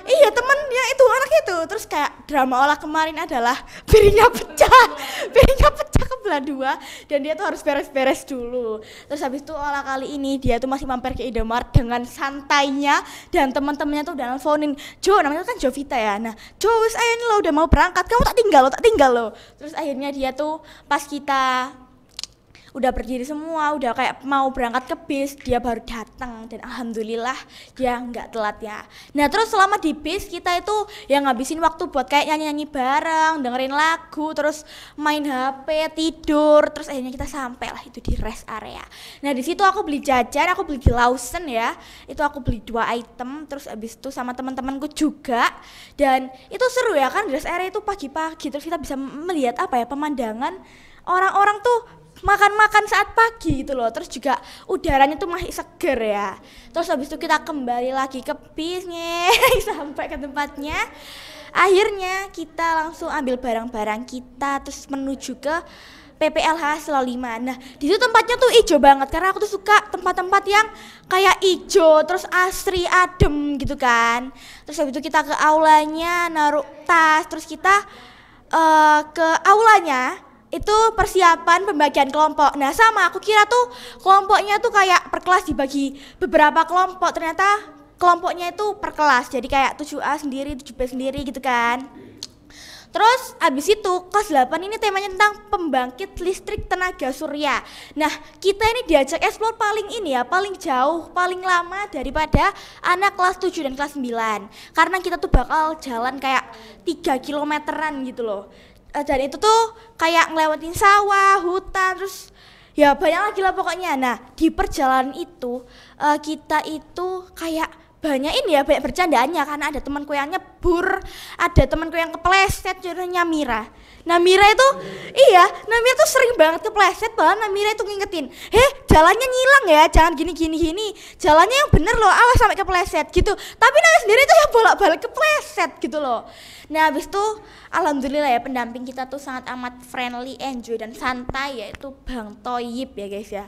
Iya temennya itu, anaknya itu. Terus kayak drama olah kemarin adalah piringnya pecah kebelah dua, dan dia tuh harus beres-beres dulu. Terus habis itu olah kali ini dia tuh masih mampir ke Indomaret dengan santainya, dan teman-temannya tuh udah nelfonin, Jo, namanya kan Jovita ya. Nah, Jo wis ayo nih lo udah mau berangkat, kamu tak tinggal lo. Terus akhirnya dia tuh pas kita udah berdiri semua, udah kayak mau berangkat ke bis, dia baru datang, dan alhamdulillah dia nggak telat ya. Nah terus selama di bis kita itu yang ngabisin waktu buat kayak nyanyi-nyanyi bareng, dengerin lagu, terus main HP, tidur, terus akhirnya kita sampai lah itu di rest area. Nah di situ aku beli jajan, aku beli di Lawson ya, itu aku beli 2 item, terus abis itu sama teman-temanku juga, dan itu seru ya kan di rest area itu pagi-pagi, terus kita bisa melihat apa ya, pemandangan orang-orang tuh makan saat pagi gitu loh, terus juga udaranya tuh masih seger ya. Terus habis itu kita kembali lagi ke bisnya sampai ke tempatnya. Akhirnya kita langsung ambil barang-barang kita terus menuju ke PPLH Selo 5. Nah di situ tempatnya tuh hijau banget, karena aku tuh suka tempat-tempat yang kayak hijau terus asri adem gitu kan. Terus habis itu kita ke aulanya naruh tas, terus kita ke aulanya itu persiapan pembagian kelompok. Nah sama, aku kira tuh kelompoknya tuh kayak per kelas dibagi beberapa kelompok, ternyata kelompoknya itu per kelas, jadi kayak 7A sendiri, 7B sendiri gitu kan. Terus abis itu kelas 8 ini temanya tentang pembangkit listrik tenaga surya. Nah kita ini diajak explore paling ini ya, paling jauh, paling lama daripada anak kelas 7 dan kelas 9, karena kita tuh bakal jalan kayak 3 kilometeran gitu loh. Dan itu tuh kayak ngelewatin sawah, hutan, terus ya banyak lagi lah pokoknya. Nah di perjalanan itu kita itu kayak banyak ini ya, banyak bercandaannya karena ada temanku yang nyebur, ada temanku yang kepleset, jadinya Mira. Nah Mira itu, Mira tuh sering banget kepleset, bahkan Mira itu ngingetin, jalannya nyilang ya, jangan gini, jalannya yang bener loh, awas sampai kepleset gitu. Tapi Namira sendiri tuh ya bolak-balik kepleset gitu loh. Nah habis itu alhamdulillah ya pendamping kita tuh sangat amat friendly, enjoy dan santai, yaitu Bang Toyib ya guys ya.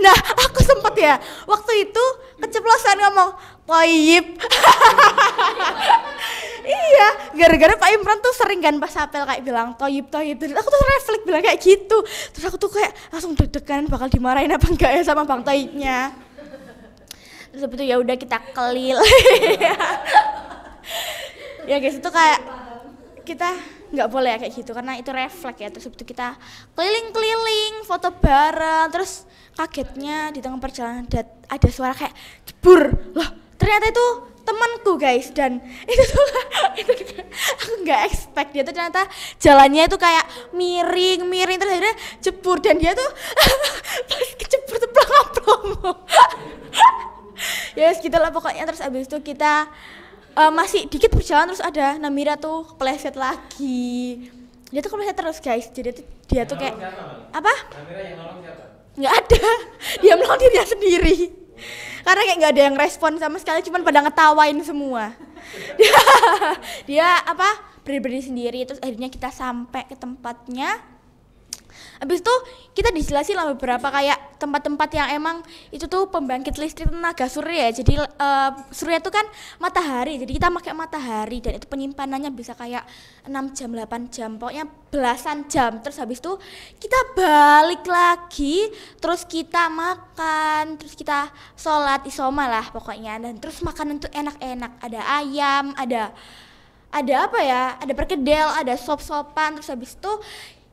Nah aku sempet ya waktu itu keceplosan ngomong Toyib. Iya, gara-gara Pak Imran tuh sering kan pas apel kayak bilang Toyib. Terus aku tuh refleks bilang kayak gitu. Terus aku tuh kayak langsung deg-degan bakal dimarahin apa enggak ya sama Bang Toyibnya. Terus habis itu ya udah kita kelil. Ya guys, itu kayak kita nggak boleh ya kayak gitu karena itu refleks ya. Terus habis itu kita keliling-keliling, foto bareng. Terus kagetnya di tengah perjalanan ada suara kayak jebur. Loh, ternyata itu temanku guys, dan itu tuh aku nggak expect dia tuh ternyata jalannya itu kayak miring terus akhirnya jebur dan dia tuh pas kejebur tuh plong. Ya yes, gitulah pokoknya. Terus abis itu kita masih dikit berjalan terus ada Namira tuh kepleset lagi. Dia tuh kepleset terus guys. Jadi dia tuh kayak apa? Namira yang nolong siapa? Nggak ada. Dia menolong dirinya sendiri. Karena kayak nggak ada yang respon sama sekali, cuman pada ngetawain semua. Dia berdiri sendiri. Terus akhirnya kita sampai ke tempatnya. Habis itu kita dijelasin lah beberapa kayak tempat-tempat yang emang itu tuh pembangkit listrik tenaga surya. Jadi surya itu kan matahari, jadi kita pakai matahari dan itu penyimpanannya bisa kayak 6 jam, 8 jam, pokoknya belasan jam. Terus habis itu kita balik lagi, terus kita makan, terus kita sholat isoma lah pokoknya. Dan terus makanan tuh enak-enak, ada ayam, ada apa ya, ada perkedel, ada sop-sopan. Terus habis itu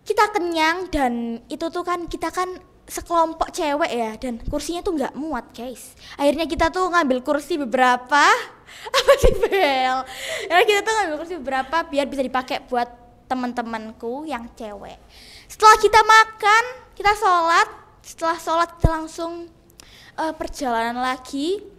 kita kenyang dan itu tuh kan kita kan sekelompok cewek ya dan kursinya tuh nggak muat guys. Akhirnya kita tuh ngambil kursi beberapa apa sih Bel? Ya kita tuh ngambil kursi beberapa biar bisa dipakai buat teman-temanku yang cewek. Setelah kita makan, kita sholat. Setelah sholat kita langsung perjalanan lagi.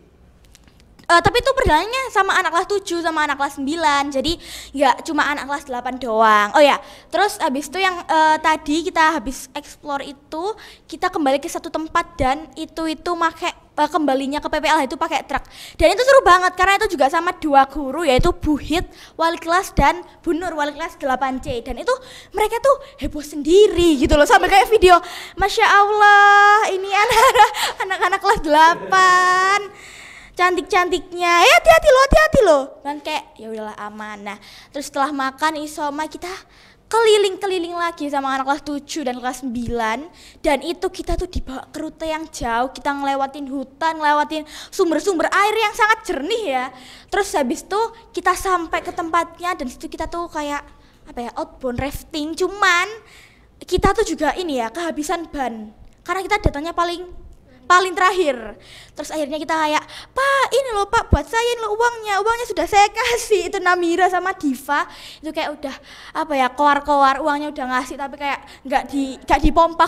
Tapi itu perjalanannya sama anak kelas 7 sama anak kelas 9, jadi nggak cuma anak kelas 8 doang. Oh ya, terus habis itu yang tadi kita habis explore itu, kita kembali ke satu tempat dan itu pakai kembalinya ke PPLH itu pakai truk. Dan itu seru banget karena itu juga sama 2 guru, yaitu Bu Hit, wali kelas, dan Bu Nur, wali kelas 8C. Dan itu mereka tuh heboh sendiri gitu loh, sampai kayak video, Masya Allah, ini anak-anak kelas 8. Cantik-cantiknya, hati-hati loh. Dan kayak ya udahlah aman. Nah, terus setelah makan isoma kita keliling-keliling lagi sama anak kelas 7 dan kelas 9. Dan itu kita tuh dibawa ke rute yang jauh, kita ngelewatin hutan, ngelewatin sumber-sumber air yang sangat jernih ya. Terus habis itu kita sampai ke tempatnya dan situ kita tuh kayak outbound rafting, cuman kita tuh juga ini ya kehabisan ban. Karena kita datangnya paling terakhir. Terus akhirnya kita kayak, Pak ini loh Pak, buat saya ini loh uangnya sudah saya kasih. Itu Namira sama Diva itu kayak udah keluar uangnya udah ngasih, tapi kayak nggak dipompa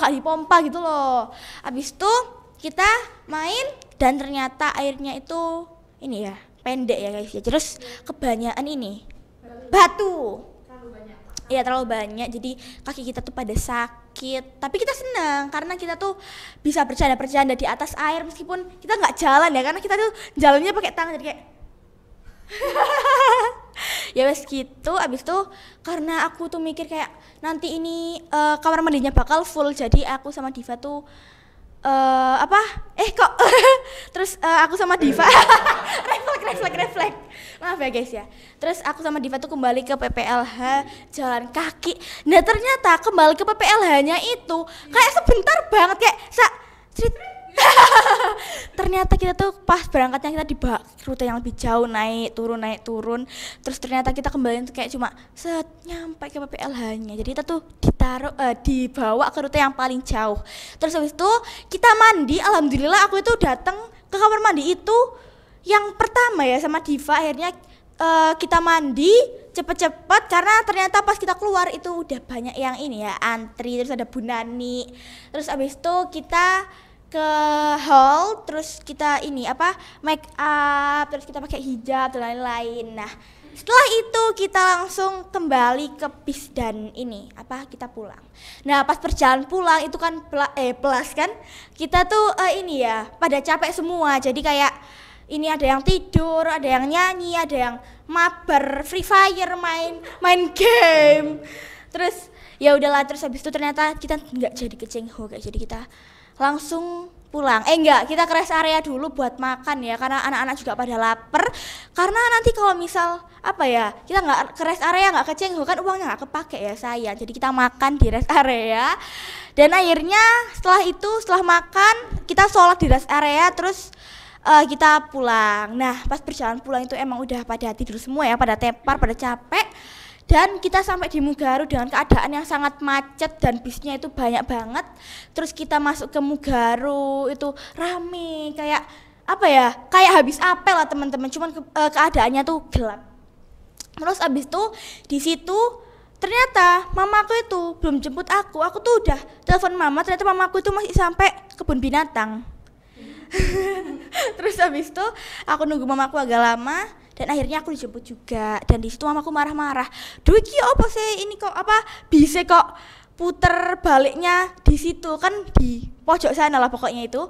gitu loh. Abis itu kita main dan ternyata airnya itu ini ya pendek ya guys ya. Terus kebanyakan ini batu. Iya terlalu banyak, jadi kaki kita tuh pada sakit. Tapi kita senang karena kita tuh bisa bercanda-bercanda di atas air meskipun kita nggak jalan ya, karena kita tuh jalannya pakai tangan jadi kayak ya wes gitu. Abis itu karena aku tuh mikir kayak nanti ini kamar mandinya bakal full, jadi aku sama Diva tuh terus aku sama Diva refleks maaf ya guys ya. Terus aku sama Diva tuh kembali ke PPLH jalan kaki. Nah ternyata kembali ke PPLH-nya itu kayak sebentar banget, kayak ternyata kita tuh pas berangkatnya kita dibawa rute yang lebih jauh, naik turun. Terus ternyata kita kembali kayak cuma nyampe ke PPLH-nya. Jadi kita tuh dibawa ke rute yang paling jauh. Terus habis itu kita mandi, alhamdulillah aku itu datang ke kamar mandi itu yang pertama ya sama Diva. Akhirnya kita mandi cepet-cepet karena ternyata pas kita keluar itu udah banyak yang ini ya antri, terus ada Bu Nani, terus abis itu kita ke hall, terus kita ini apa make up, terus kita pakai hijab dan lain-lain. Nah setelah itu kita langsung kembali ke bis dan ini apa kita pulang. Nah pas perjalanan pulang itu kan plus kan kita tuh ini ya pada capek semua, jadi kayak ini ada yang tidur, ada yang nyanyi, ada yang mabar, Free Fire, main game. Terus ya udahlah, terus habis itu ternyata kita nggak jadi ke Cengho, jadi kita langsung pulang. Enggak, kita ke rest area dulu buat makan ya, karena anak-anak juga pada lapar. Karena nanti kalau misal apa ya, kita nggak ke rest area, nggak ke Cengho kan uangnya nggak kepake ya sayang. Jadi kita makan di rest area. Dan akhirnya setelah makan kita sholat di rest area, terus kita pulang. Nah pas perjalanan pulang itu emang udah pada tidur semua ya, pada tepar, pada capek. Dan kita sampai di Mugaru dengan keadaan yang sangat macet dan bisnya itu banyak banget. Terus kita masuk ke Mugaru itu rame kayak apa ya, kayak habis apel lah teman-teman, cuman keadaannya tuh gelap. Terus abis itu di situ ternyata mamaku itu belum jemput aku tuh udah telepon mama, ternyata mamaku itu masih sampai kebun binatang. Terus habis itu aku nunggu mamaku agak lama dan akhirnya aku dijemput juga, dan di situ mamaku marah-marah. Duh iki apa sih ini kok apa bisa kok puter baliknya di situ kan di pojok sana lah pokoknya itu.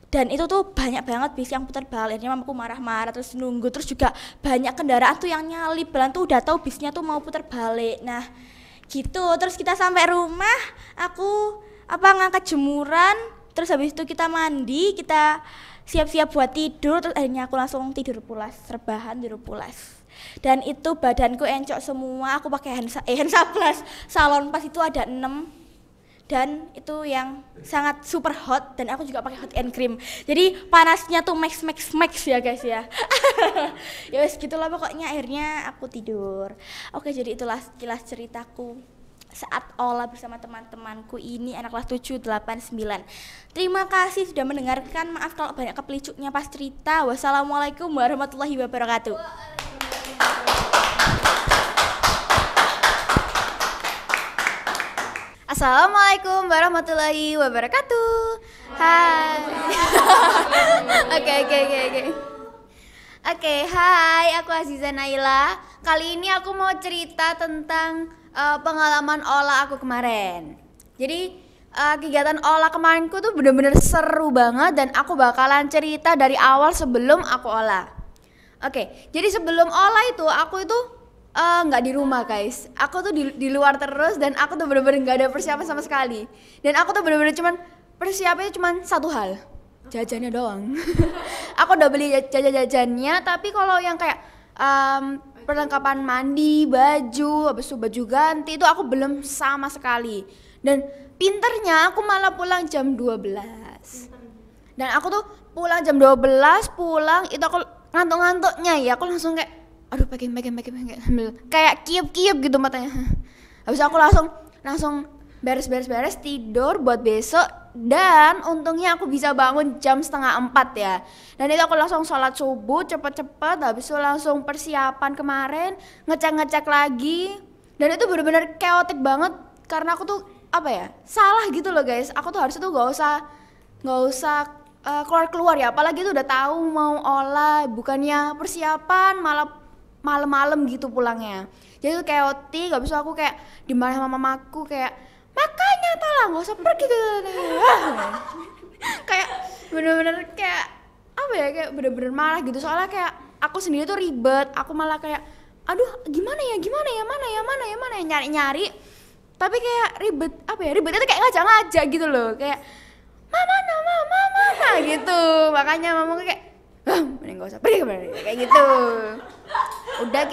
Dan itu tuh banyak banget bis yang putar balik. Akhirnya mamaku marah-marah terus nunggu, terus juga banyak kendaraan tuh yang nyalip, belan tuh udah tahu bisnya tuh mau putar balik. Nah gitu, terus kita sampai rumah, aku ngangkat jemuran. Terus habis itu kita mandi, kita siap-siap buat tidur, terus akhirnya aku langsung tidur pulas, rebahan tidur pulas. Dan itu badanku encok semua, aku pakai Hansaplast salon pas itu ada 6. Dan itu yang sangat super hot, dan aku juga pakai hot and cream. Jadi panasnya tuh max ya guys ya. Ya wes gitulah pokoknya, akhirnya aku tidur. Oke, jadi itulah sekilas ceritaku saat olah bersama teman-temanku ini anak kelas 7, 8, 9. Terima kasih sudah mendengarkan. Maaf kalau banyak kepelicuknya pas cerita. Wassalamualaikum warahmatullahi wabarakatuh. Assalamualaikum warahmatullahi wabarakatuh. Hai. Oke, hai, aku Aziza Naila. Kali ini aku mau cerita tentang pengalaman olah aku kemarin. Jadi kegiatan olah kemarinku tuh bener-bener seru banget, dan aku bakalan cerita dari awal sebelum aku olah. Oke, jadi sebelum olah itu aku itu nggak di rumah guys. Aku tuh di luar terus, dan aku tuh bener-bener nggak ada persiapan sama sekali. Dan aku tuh bener-bener persiapannya cuman satu hal, jajannya doang. Aku udah beli jajannya, tapi kalau yang kayak perlengkapan mandi, baju, habis itu baju ganti itu aku belum sama sekali. Dan pinternya aku malah pulang jam 12. Dan aku tuh pulang jam 12, pulang itu aku ngantuk-ngantuknya ya, aku langsung kayak aduh pakai sambil kayak kiup-kiup gitu matanya. Habis aku langsung beres tidur buat besok, dan untungnya aku bisa bangun jam 3:30 ya. Dan itu aku langsung sholat subuh cepet-cepet, habis itu langsung persiapan kemarin, ngecek lagi. Dan itu benar-benar chaotic banget karena aku tuh apa ya, salah gitu loh guys. Aku tuh harusnya tuh nggak usah keluar ya, apalagi tuh udah tahu mau olah, bukannya persiapan malah malam-malam gitu pulangnya. Jadi tuh chaotic, habis itu aku kayak dimarahin sama mamaku kayak makanya lah nggak usah pergi gitu. Kayak bener-bener kayak apa ya, kayak bener-bener marah gitu, soalnya kayak aku sendiri tuh ribet. Aku malah kayak aduh gimana ya mana nyari tapi kayak ribetnya tuh kayak ngajak gitu loh, kayak mama gitu. Makanya mamaku kayak mending gak usah pergi kayak gitu. Udah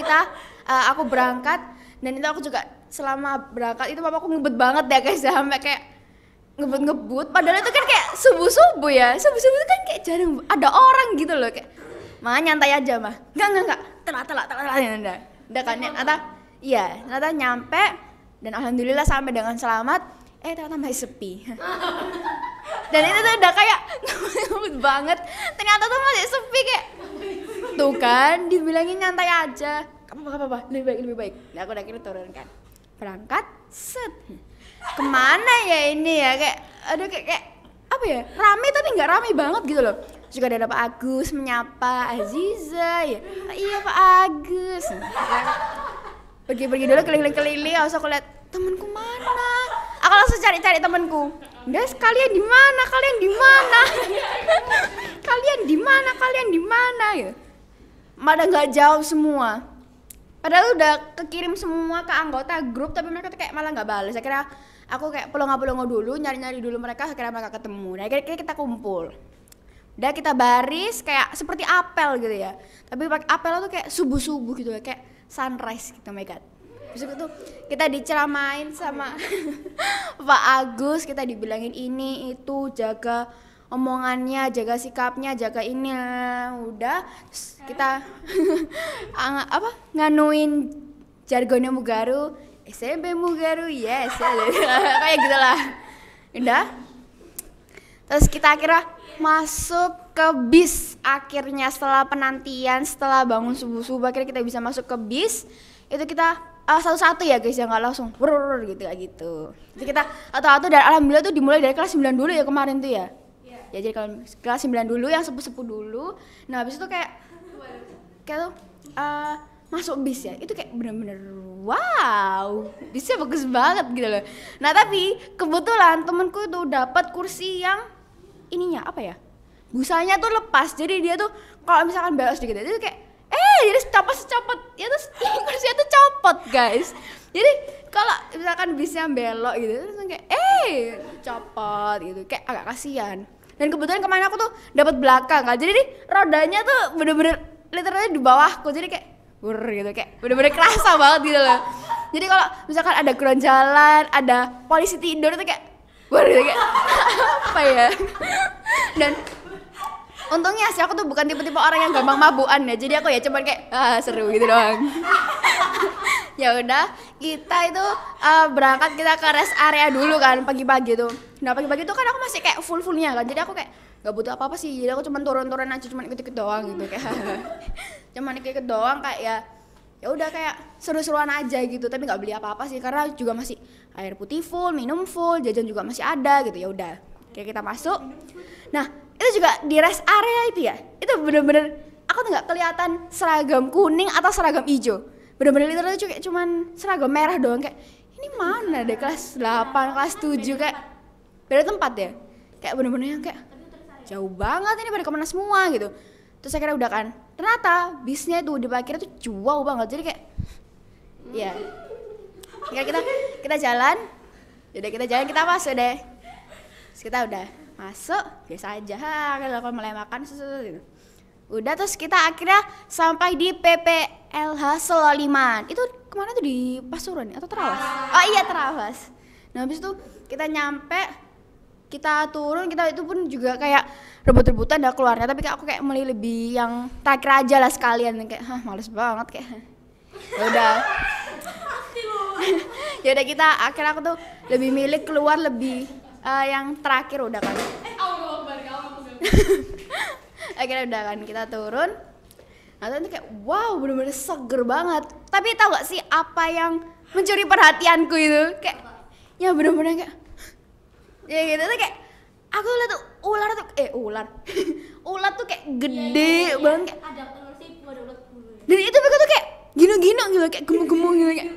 aku berangkat, dan itu aku juga selama berangkat itu papaku ngebut banget ya guys, sampai kayak ngebut padahal itu kan kayak subuh ya, subuh itu kan kayak jarang ada orang gitu loh, kayak mah nyantai aja mah, enggak telat udah kan ternyata nyampe, dan alhamdulillah sampai dengan selamat. Ternyata masih sepi. Dan itu tuh udah kayak ngebut banget, ternyata tuh masih sepi, kayak gitu kan, dibilangin nyantai aja, apa lebih baik. Nah aku akhirnya turun kan, berangkat, set, kemana ya ini ya, kayak ada kayak apa ya, rame tapi nggak rame banget gitu loh. Juga ada Pak Agus menyapa Aziza ya, iya Pak Agus. Pergi-pergi dulu keliling-keliling, langsung aku lihat temanku mana. Aku langsung cari temanku. Guys, kalian di mana? Kalian di mana? Kalian di mana ya? Pada nggak jawab semua. Padahal udah kekirim semua ke anggota grup, tapi mereka tuh kayak malah nggak balas. Akhirnya aku kayak pelongo dulu, nyari dulu mereka, akhirnya mereka ketemu. Nah, akhirnya kita kumpul. Udah kita baris kayak seperti apel gitu ya. Tapi apel tuh kayak subuh-subuh gitu ya, kayak sunrise gitu, oh my god. Terus itu kita diceramain sama Pak Agus, kita dibilangin ini itu, jaga omongannya, jaga sikapnya, jaga ini. Udah terus kita nganuin jargonnya Mugaru, SMP Mugaru, yes. Kayak gitulah. Udah. Terus kita akhirnya masuk ke bis, akhirnya setelah penantian, setelah bangun subuh-subuh akhirnya kita bisa masuk ke bis. Itu kita satu-satu ya guys, ya nggak langsung gitu kayak gitu. Jadi kita satu-satu, dan alhamdulillah tuh dimulai dari kelas 9 dulu ya kemarin tuh ya. Ya jadi kalau kelas 9 dulu, yang sepuh-sepuh dulu. Nah habis itu kayak tuh masuk bis ya, itu kayak bener-bener wow, bisnya bagus banget gitu loh. Nah tapi kebetulan temenku tuh dapat kursi yang ininya apa ya, busanya tuh lepas, jadi dia tuh kalau misalkan belok sedikit itu kayak jadi copot ya, terus kursinya tuh copot guys. Jadi kalau misalkan bisnya belok gitu terus kayak copot gitu, kayak agak kasihan. Dan kebetulan kemarin aku tuh dapat belakang kan, jadi rodanya tuh bener-bener literally di bawahku, jadi kayak gitu, kayak bener-bener kerasa banget gitu loh. Jadi kalau misalkan ada geronjalan, ada polisi tidur itu kayak gitu, kayak apa ya. Dan untungnya sih aku tuh bukan tipe-tipe orang yang gampang mabukan ya, jadi aku ya cuman kayak seru gitu doang. Ya udah, kita itu berangkat, kita ke rest area dulu kan pagi-pagi tuh. Nah pagi-pagi tuh kan aku masih kayak full-fullnya kan, jadi aku kayak gak butuh apa-apa sih, jadi aku cuman turun-turun aja, cuman ikut-ikut doang gitu kayak cuman ikut-ikut doang, kayak ya udah kayak seru-seruan aja gitu, tapi nggak beli apa-apa sih karena juga masih air putih full, minum full, jajan juga masih ada gitu. Ya udah, kayak kita masuk. Nah itu juga di rest area itu ya, itu bener-bener aku tuh nggak kelihatan seragam kuning atau seragam hijau, bener-bener literally cuman seragam merah doang. Kayak ini mana deh kelas 8, kelas 7, kayak beda tempat ya, kayak bener-bener yang kayak jauh banget, ini pada kemana semua gitu. Terus akhirnya udah kan, ternyata bisnya tuh di parkirnya tuh jauh banget, jadi kayak ya kita jalan, kita masuk deh. Terus kita udah masuk biasa aja, kalau mulai makan gitu. Udah, terus kita akhirnya sampai di PPLH Seloliman. Itu kemana tuh, di Pasuruan atau Terawas? Oh iya Terawas. Nah habis itu kita nyampe, kita turun, kita itu pun juga kayak rebut-rebutan dah keluarnya, tapi aku kayak milih lebih yang terakhir aja lah sekalian, kayak males banget kayak. Ya udah. Ya udah, kita akhirnya aku tuh lebih milih keluar lebih yang terakhir udah kan. Akhirnya udah kan, kita turun. Nah itu kayak wow, bener-bener seger banget. Tapi tau gak sih apa yang mencuri perhatianku itu? Kayak ya bener-bener kayak ya gitu tuh, kayak aku lihat tuh ular tuh kayak gede banget, kayak dan itu mereka tuh kayak gino-gino gitu, kayak gemuk-gemuk gitu, kayak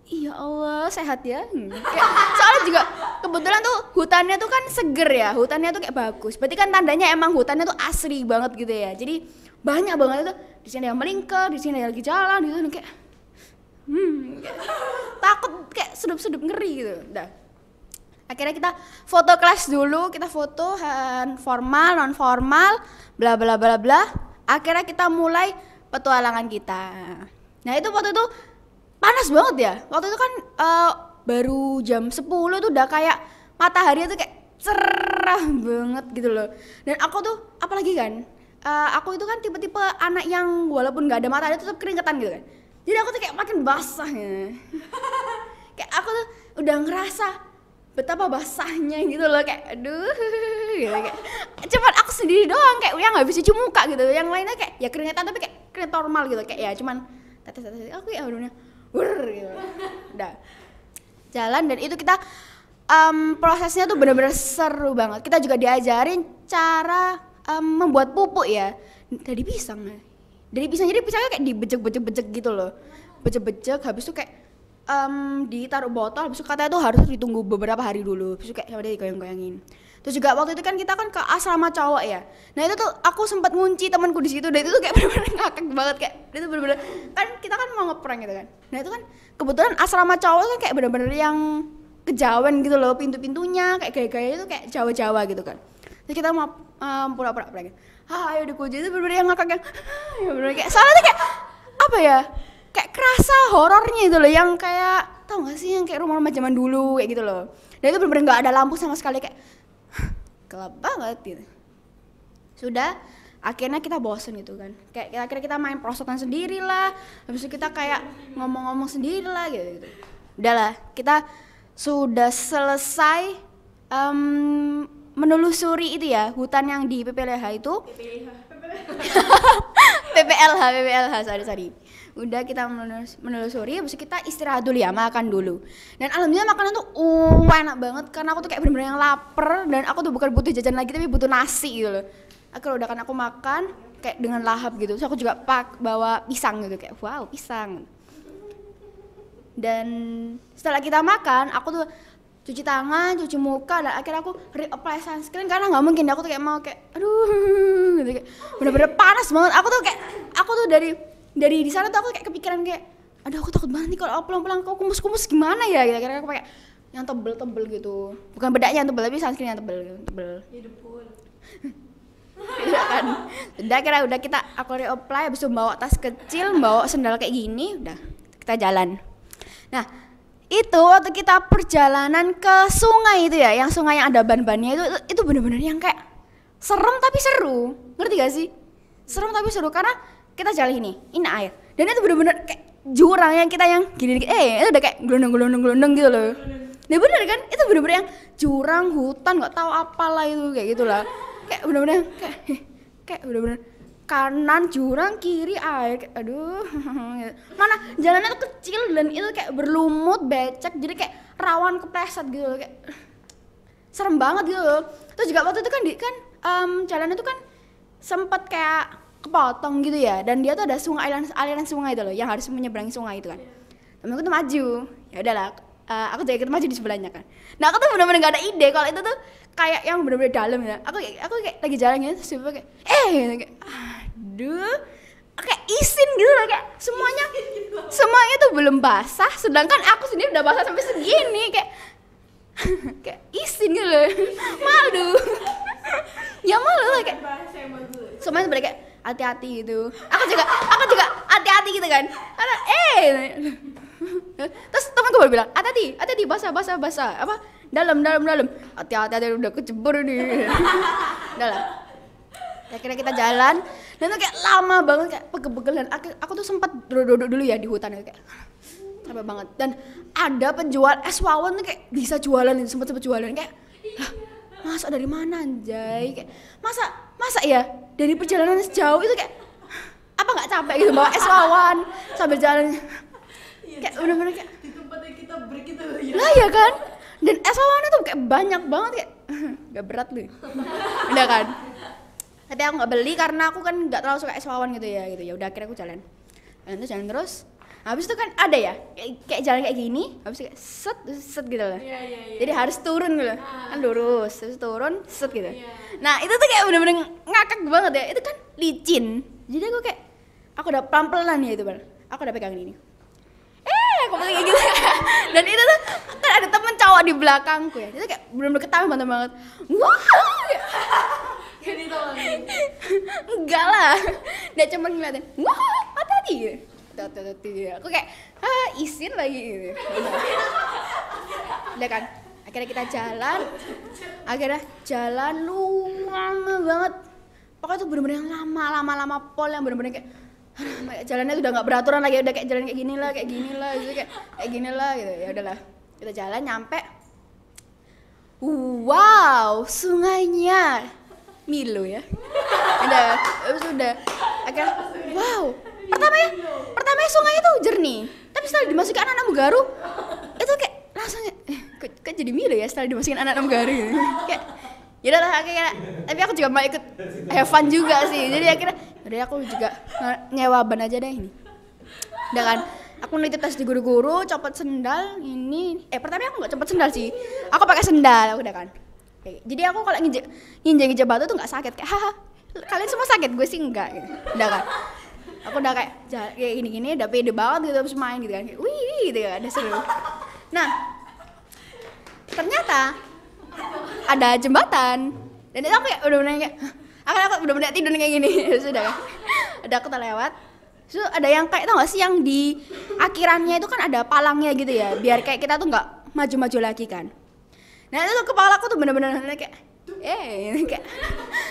iya Allah sehat ya. Kayak, soalnya juga kebetulan tuh hutannya tuh kan seger ya, hutannya tuh kayak bagus, berarti kan tandanya emang hutannya tuh asri banget gitu ya. Jadi banyak banget itu, di sini ada yang melingkar, di sini ada lagi jalan gitu, kayak kayak takut, kayak sedup-sedup ngeri gitu. Udah, akhirnya kita foto kelas dulu, kita foto formal, non formal, bla bla bla bla. Akhirnya kita mulai petualangan kita. Nah itu waktu itu panas banget ya. Waktu itu kan baru jam 10 tuh udah kayak matahari tuh kayak cerah banget gitu loh. Dan aku tuh apalagi kan, aku itu kan tipe-tipe anak yang walaupun nggak ada matahari tetap keringetan gitu kan. Jadi aku tuh kayak makin basah ya. Kayak aku tuh udah ngerasa betapa basahnya gitu loh, kayak aduh gitu, kayak cuman aku sendiri doang kayak yang nggak bisa cuci muka gitu, yang lainnya kayak ya keringetan tapi kayak keringet normal gitu, kayak ya cuman tetes aku ya udah gitu. Udah jalan dan itu kita prosesnya tuh bener-bener seru banget. Kita juga diajarin cara membuat pupuk ya dari pisang. Jadi pisangnya kayak dibejek-bejek gitu loh, bejek-bejek, habis itu kayak ditaruh botol, habis itu katanya tuh harus ditunggu beberapa hari dulu, habis itu kayak dia digoyang-goyangin. Terus juga waktu itu kan kita kan ke asrama cowok ya, nah itu tuh aku sempat ngunci temanku di situ, dan itu tuh kayak bener-bener ngakak banget, kayak itu bener-bener kan kita kan mau ngeprank gitu kan, nah itu kan kebetulan asrama cowok kan kayak bener-bener yang kejawen gitu loh, pintu-pintunya kayak gaya-gaya itu kayak Jawa-Jawa gitu kan. Terus kita mau pura-pura prank, ayo dikunci, itu bener-bener yang ngakak yang ya bener kayak soalnya tuh kayak apa ya, kayak kerasa horornya itu loh, yang kayak tau gak sih yang kayak rumah-rumah zaman dulu kayak gitu loh. Dan itu bener-bener gak ada lampu sama sekali, kayak gelap banget gitu. Sudah akhirnya kita bosen gitu kan, kayak akhirnya kita main prosotan sendiri lah, habis itu kita kayak ngomong-ngomong sendiri lah gitu. Udahlah, kita sudah selesai menelusuri itu ya, hutan yang di PPLH itu. PPLH, sorry. Udah kita menelusuri, habis itu kita istirahat dulu ya, makan dulu. Dan alhamdulillah makanan tuh enak banget, karena aku tuh kayak bener-bener yang lapar, dan aku tuh bukan butuh jajan lagi tapi butuh nasi gitu loh. Akhirnya udah kan aku makan kayak dengan lahap gitu. Terus aku juga bawa pisang gitu, kayak wow, pisang. Dan setelah kita makan, aku tuh cuci tangan, cuci muka, dan akhirnya aku reapply sunscreen karena nggak mungkin aku tuh kayak mau kayak aduh gitu, kayak bener-bener panas banget. Aku tuh dari di sana tuh aku kayak kepikiran kayak aduh aku takut banget nih kalau pulang-pulang aku kumus-kumus gimana ya gitu. Akhirnya aku pakai yang tebel-tebel gitu, bukan bedaknya yang tebel tapi sunscreen yang tebel ya kan. Udah aku reapply, habis itu bawa tas kecil, bawa sendal kayak gini, udah kita jalan. Nah itu waktu kita perjalanan ke sungai itu ya, yang sungai yang ada ban-bannya itu bener-bener yang kayak serem tapi seru, ngerti gak sih? Serem tapi seru karena kita jalan ini air, dan itu bener-bener kayak jurang yang kita yang gini dikit, itu udah kayak gelondong gitu loh. Nah bener kan, itu bener-bener yang jurang hutan nggak tahu apalah itu kayak gitulah, kayak bener-bener kayak bener-bener kanan jurang, kiri air, kayak, aduh mana jalannya tuh kecil dan itu kayak berlumut, becek, jadi kayak rawan kepleset gitu, kayak serem banget gitu loh. Terus juga waktu itu kan jalannya tuh kan sempet kayak kepotong gitu ya, dan dia tuh ada sungai, aliran sungai itu loh yang harus menyeberangi sungai itu kan. Temenku tuh maju, ya udahlah, aku jadi ikut maju di sebelahnya kan. Nah aku tuh bener-bener gak ada ide kalau itu tuh kayak yang bener-bener dalam ya. Aku kayak lagi jalan gitu, terus tiba-tiba kayak aduh, kayak isin gitu loh, kayak semuanya tuh belum basah, sedangkan aku sendiri udah basah sampai segini, kayak isin gitu loh. Malu ya malu lah, kayak semuanya tuh kayak hati-hati gitu. Aku juga hati-hati gitu kan, karena terus temanku baru bilang hati-hati basah apa dalam hati-hati udah kecebur nih. Udah lah, akhirnya kita jalan dan tuh kayak lama banget, kayak pegel-pegel, dan aku tuh sempat duduk dulu ya di hutan itu, kayak capek banget. Dan ada penjual es wawan tuh kayak bisa jualan itu, sempat jualan, kayak masa dari mana anjay, kayak masa ya dari perjalanan sejauh itu, kayak apa nggak capek gitu bawa es wawan sambil jalan, kayak bener-bener kayak di tempat yang kita break itu lah ya kan. Dan es wawannya tuh kayak banyak banget, kayak gak berat loh. Udah kan, tapi aku nggak beli karena aku kan nggak terlalu suka es wawan gitu ya. Udah akhirnya aku jalan terus. Habis itu kan ada ya kayak jalan kayak gini, habis kayak set gitu loh. Jadi harus turun gitu loh, kan lurus, terus turun set gitu. Nah itu tuh kayak bener-bener ngakak banget ya, itu kan licin. Jadi aku udah pelan-pelan ya itu bang, aku udah pegang ini. Aku kayak gitu. Dan itu tuh kan ada temen cowok di belakangku ya, itu kayak bener-bener ketawa banget. Wah, enggak lah, dia cuma ngeliatin, wah hati-hati gitu. Aku kayak isin lagi gitu. Udah kan, akhirnya kita jalan lama banget. Pokoknya tuh bener-bener yang lama pol yang bener-bener kayak jalannya udah nggak beraturan lagi, udah kayak jalan kayak gini lah gitu, kayak gini lah gitu. Ya udahlah, kita jalan nyampe wow, sungainya Milo ya. Udah. Akhirnya, wow. Pertamanya sungainya tuh jernih. Tapi setelah dimasukin anak-anak Mugaru, itu kayak langsung kok jadi Milo ya setelah dimasukin anak-anak Mugaru. Kayak yaudah lah akhirnya. Tapi aku juga mau ikut have fun juga sih. Jadi akhirnya, udah aku juga nyewa ban aja deh ini. Udah kan, aku nitip tas di guru-guru, copot sendal ini. Pertama aku nggak copot sendal sih, aku pakai sendal, udah kan. Jadi aku kalau nginjek batu tuh nggak sakit, kayak haha, kalian semua sakit, gue sih enggak gitu. Udah kan, aku udah kayak gini-gini, udah pede banget gitu habis main gitu kan, kayak wih gitu ya, udah seru. Nah, ternyata ada jembatan, dan itu aku kayak bener-bener kayak, aku bener-bener tidur kayak gini, sudah kan. Udah aku terlewat. So, ada yang kayak tau gak sih yang di akhirannya itu kan ada palangnya gitu ya, biar kayak kita tuh nggak maju-maju lagi kan. Nah itu tuh kepala aku tuh bener-bener kayak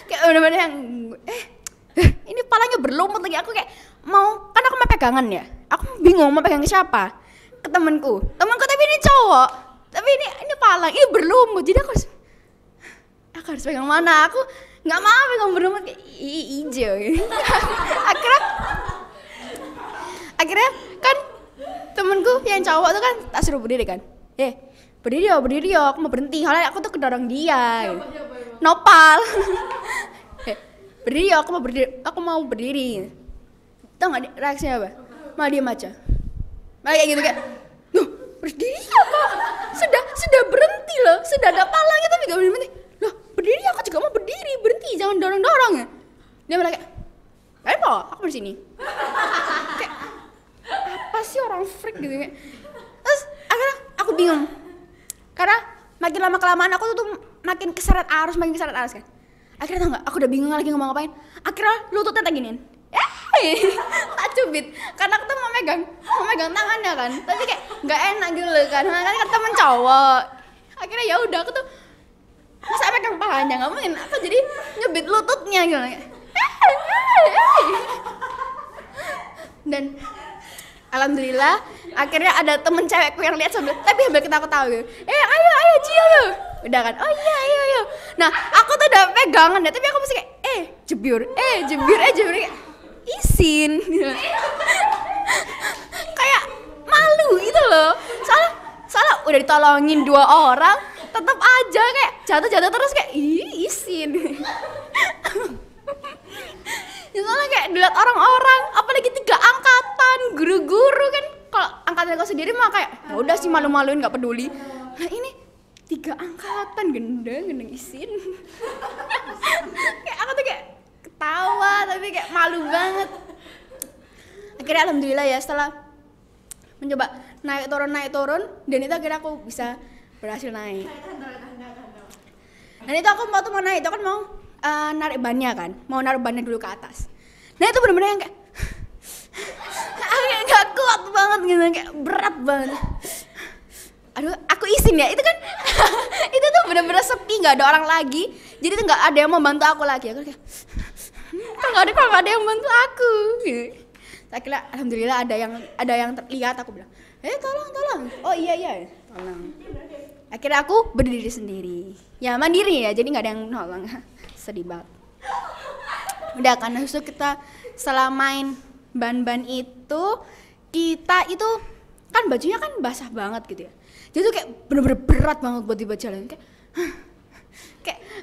kayak bener-bener yang ini palanya berlumut lagi. Aku kayak mau, kan aku mau pegangan ya, aku bingung mau pegang ke siapa, ke temanku tapi ini cowok, tapi ini palang, ini berlumut, jadi aku harus pegang mana, aku nggak mau pegang berlumut kayak hijau gitu. Akhirnya kan temenku yang cowok tuh kan tak suruh berdiri kan, berdiri yo, aku mau berhenti, soalnya aku tuh kedorong dia gitu. Nopal. Berdiri yo, aku mau berdiri. Tau gak reaksinya apa? Malah diem aja. Malah kayak gitu kayak, loh berdiri ya kok, sudah berhenti loh, sudah ada palangnya tapi gak berhenti. Loh berdiri, aku juga mau berdiri, berhenti, jangan dorong-dorong ya. Dia malah kayak, apa? Aku di sini. Kayak apa sih orang freak gitu kayak. Terus akhirnya aku bingung. Karena makin lama kelamaan aku tuh makin keseret arus kan. Akhirnya tau gak, aku udah bingung lagi ngomong ngapain. Akhirnya lututnya tak giniin. Tak cubit. Karena aku tuh mau megang tangannya kan. Tapi kayak gak enak gitu loh kan. Kan temen cowok. Akhirnya ya udah aku tuh masa pegang pahanya, gak mungkin. Aku jadi nyubit lututnya gitu. Dan alhamdulillah akhirnya ada temen cewekku yang lihat sambil ketawa gitu. Ayo Ci ayo. Udah kan, oh iya ayo. Nah aku tuh udah pegangan ya, tapi aku masih kayak jebur kayak isin gitu. Kayak malu gitu loh. Soalnya udah ditolongin 2 orang, tetap aja kayak jatuh terus kayak isin. Ya soalnya kayak dilihat orang-orang, apalagi 3 angkatan, guru-guru kan. Kalau angkatan aku sendiri mah kayak ya udah sih malu-maluin, nggak peduli. Nah ini 3 angkatan gendeng isin. Kayak aku tuh kayak ketawa tapi kayak malu banget. Akhirnya alhamdulillah ya, setelah mencoba naik turun dan itu akhirnya aku bisa berhasil naik. Dan itu aku mau naik, itu kan mau narik bannya kan, mau narik bannya dulu ke atas. Nah itu bener-bener yang kayak gak kuat banget gitu, kayak berat banget. Aduh, aku isin ya, itu kan itu tuh bener-bener sepi, gak ada orang lagi. Jadi tuh gak ada yang mau bantu aku lagi. Aku kayak kok gak ada yang bantu aku gitu. Akhirnya alhamdulillah ada yang terlihat, aku bilang tolong. Oh iya tolong. Akhirnya aku berdiri sendiri. Ya mandiri ya, jadi gak ada yang nolong. Sedih banget. Udah kan, habis itu kita setelah main ban-ban itu, kita itu kan bajunya kan basah banget gitu ya. Jadi tuh kayak bener-bener berat banget buat dibaca jalan. Kayak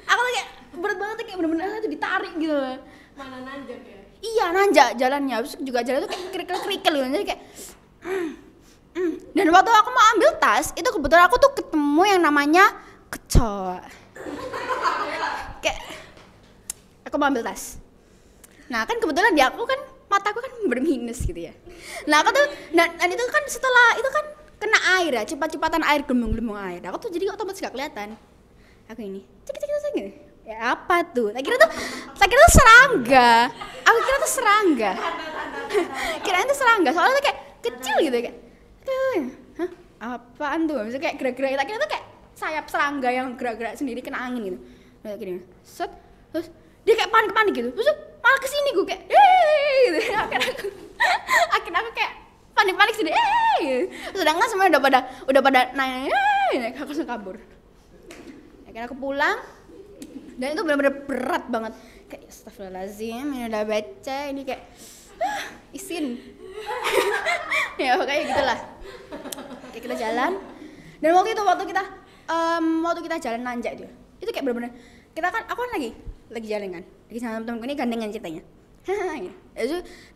aku tuh kayak berat banget, kayak bener-bener tuh ditarik gitu loh. Mana nanjak ya? Iya nanjak jalannya, habis juga jalan tuh kayak kerikil gitu. Jadi kayak Dan waktu aku mau ambil tas, itu kebetulan aku tuh ketemu yang namanya kecoa. Kayak aku mau ambil tas. Nah kan kebetulan di aku kan mataku kan berminus gitu ya. Nah aku tuh dan itu kan setelah itu kan kena air ya, cepat-cepatan air, gelembung-gelembung air. Aku tuh jadi otomatis gak kelihatan. Aku ini cek. Ya apa tuh? Tak kira tuh serangga. Aku kira tuh serangga. Kirain tuh serangga. Soalnya tuh kayak kecil gitu kayak. Hah? Apaan tuh? Maksudnya kayak gerak-gerak. Tak kira tuh kayak sayap serangga yang gerak-gerak sendiri kena angin gitu. Nah, gini. Set. Terus dia kayak panik gitu. Terus malah kesini gue kayak gitu. Akhirnya aku kayak panik sendiri. Sedangkan semuanya udah pada naik. Aku langsung kabur. Akhirnya aku pulang dan itu benar-benar berat banget. Kayak astagfirullahaladzim, ini udah baca, ini kayak isin. Ya kayak gitulah. Kayak kita jalan. Dan waktu kita jalan nanjak dia. Itu kayak benar-benar kita kan aku kan lagi jalan kan. Lagi sama temen-temenku ini gandengan ceritanya.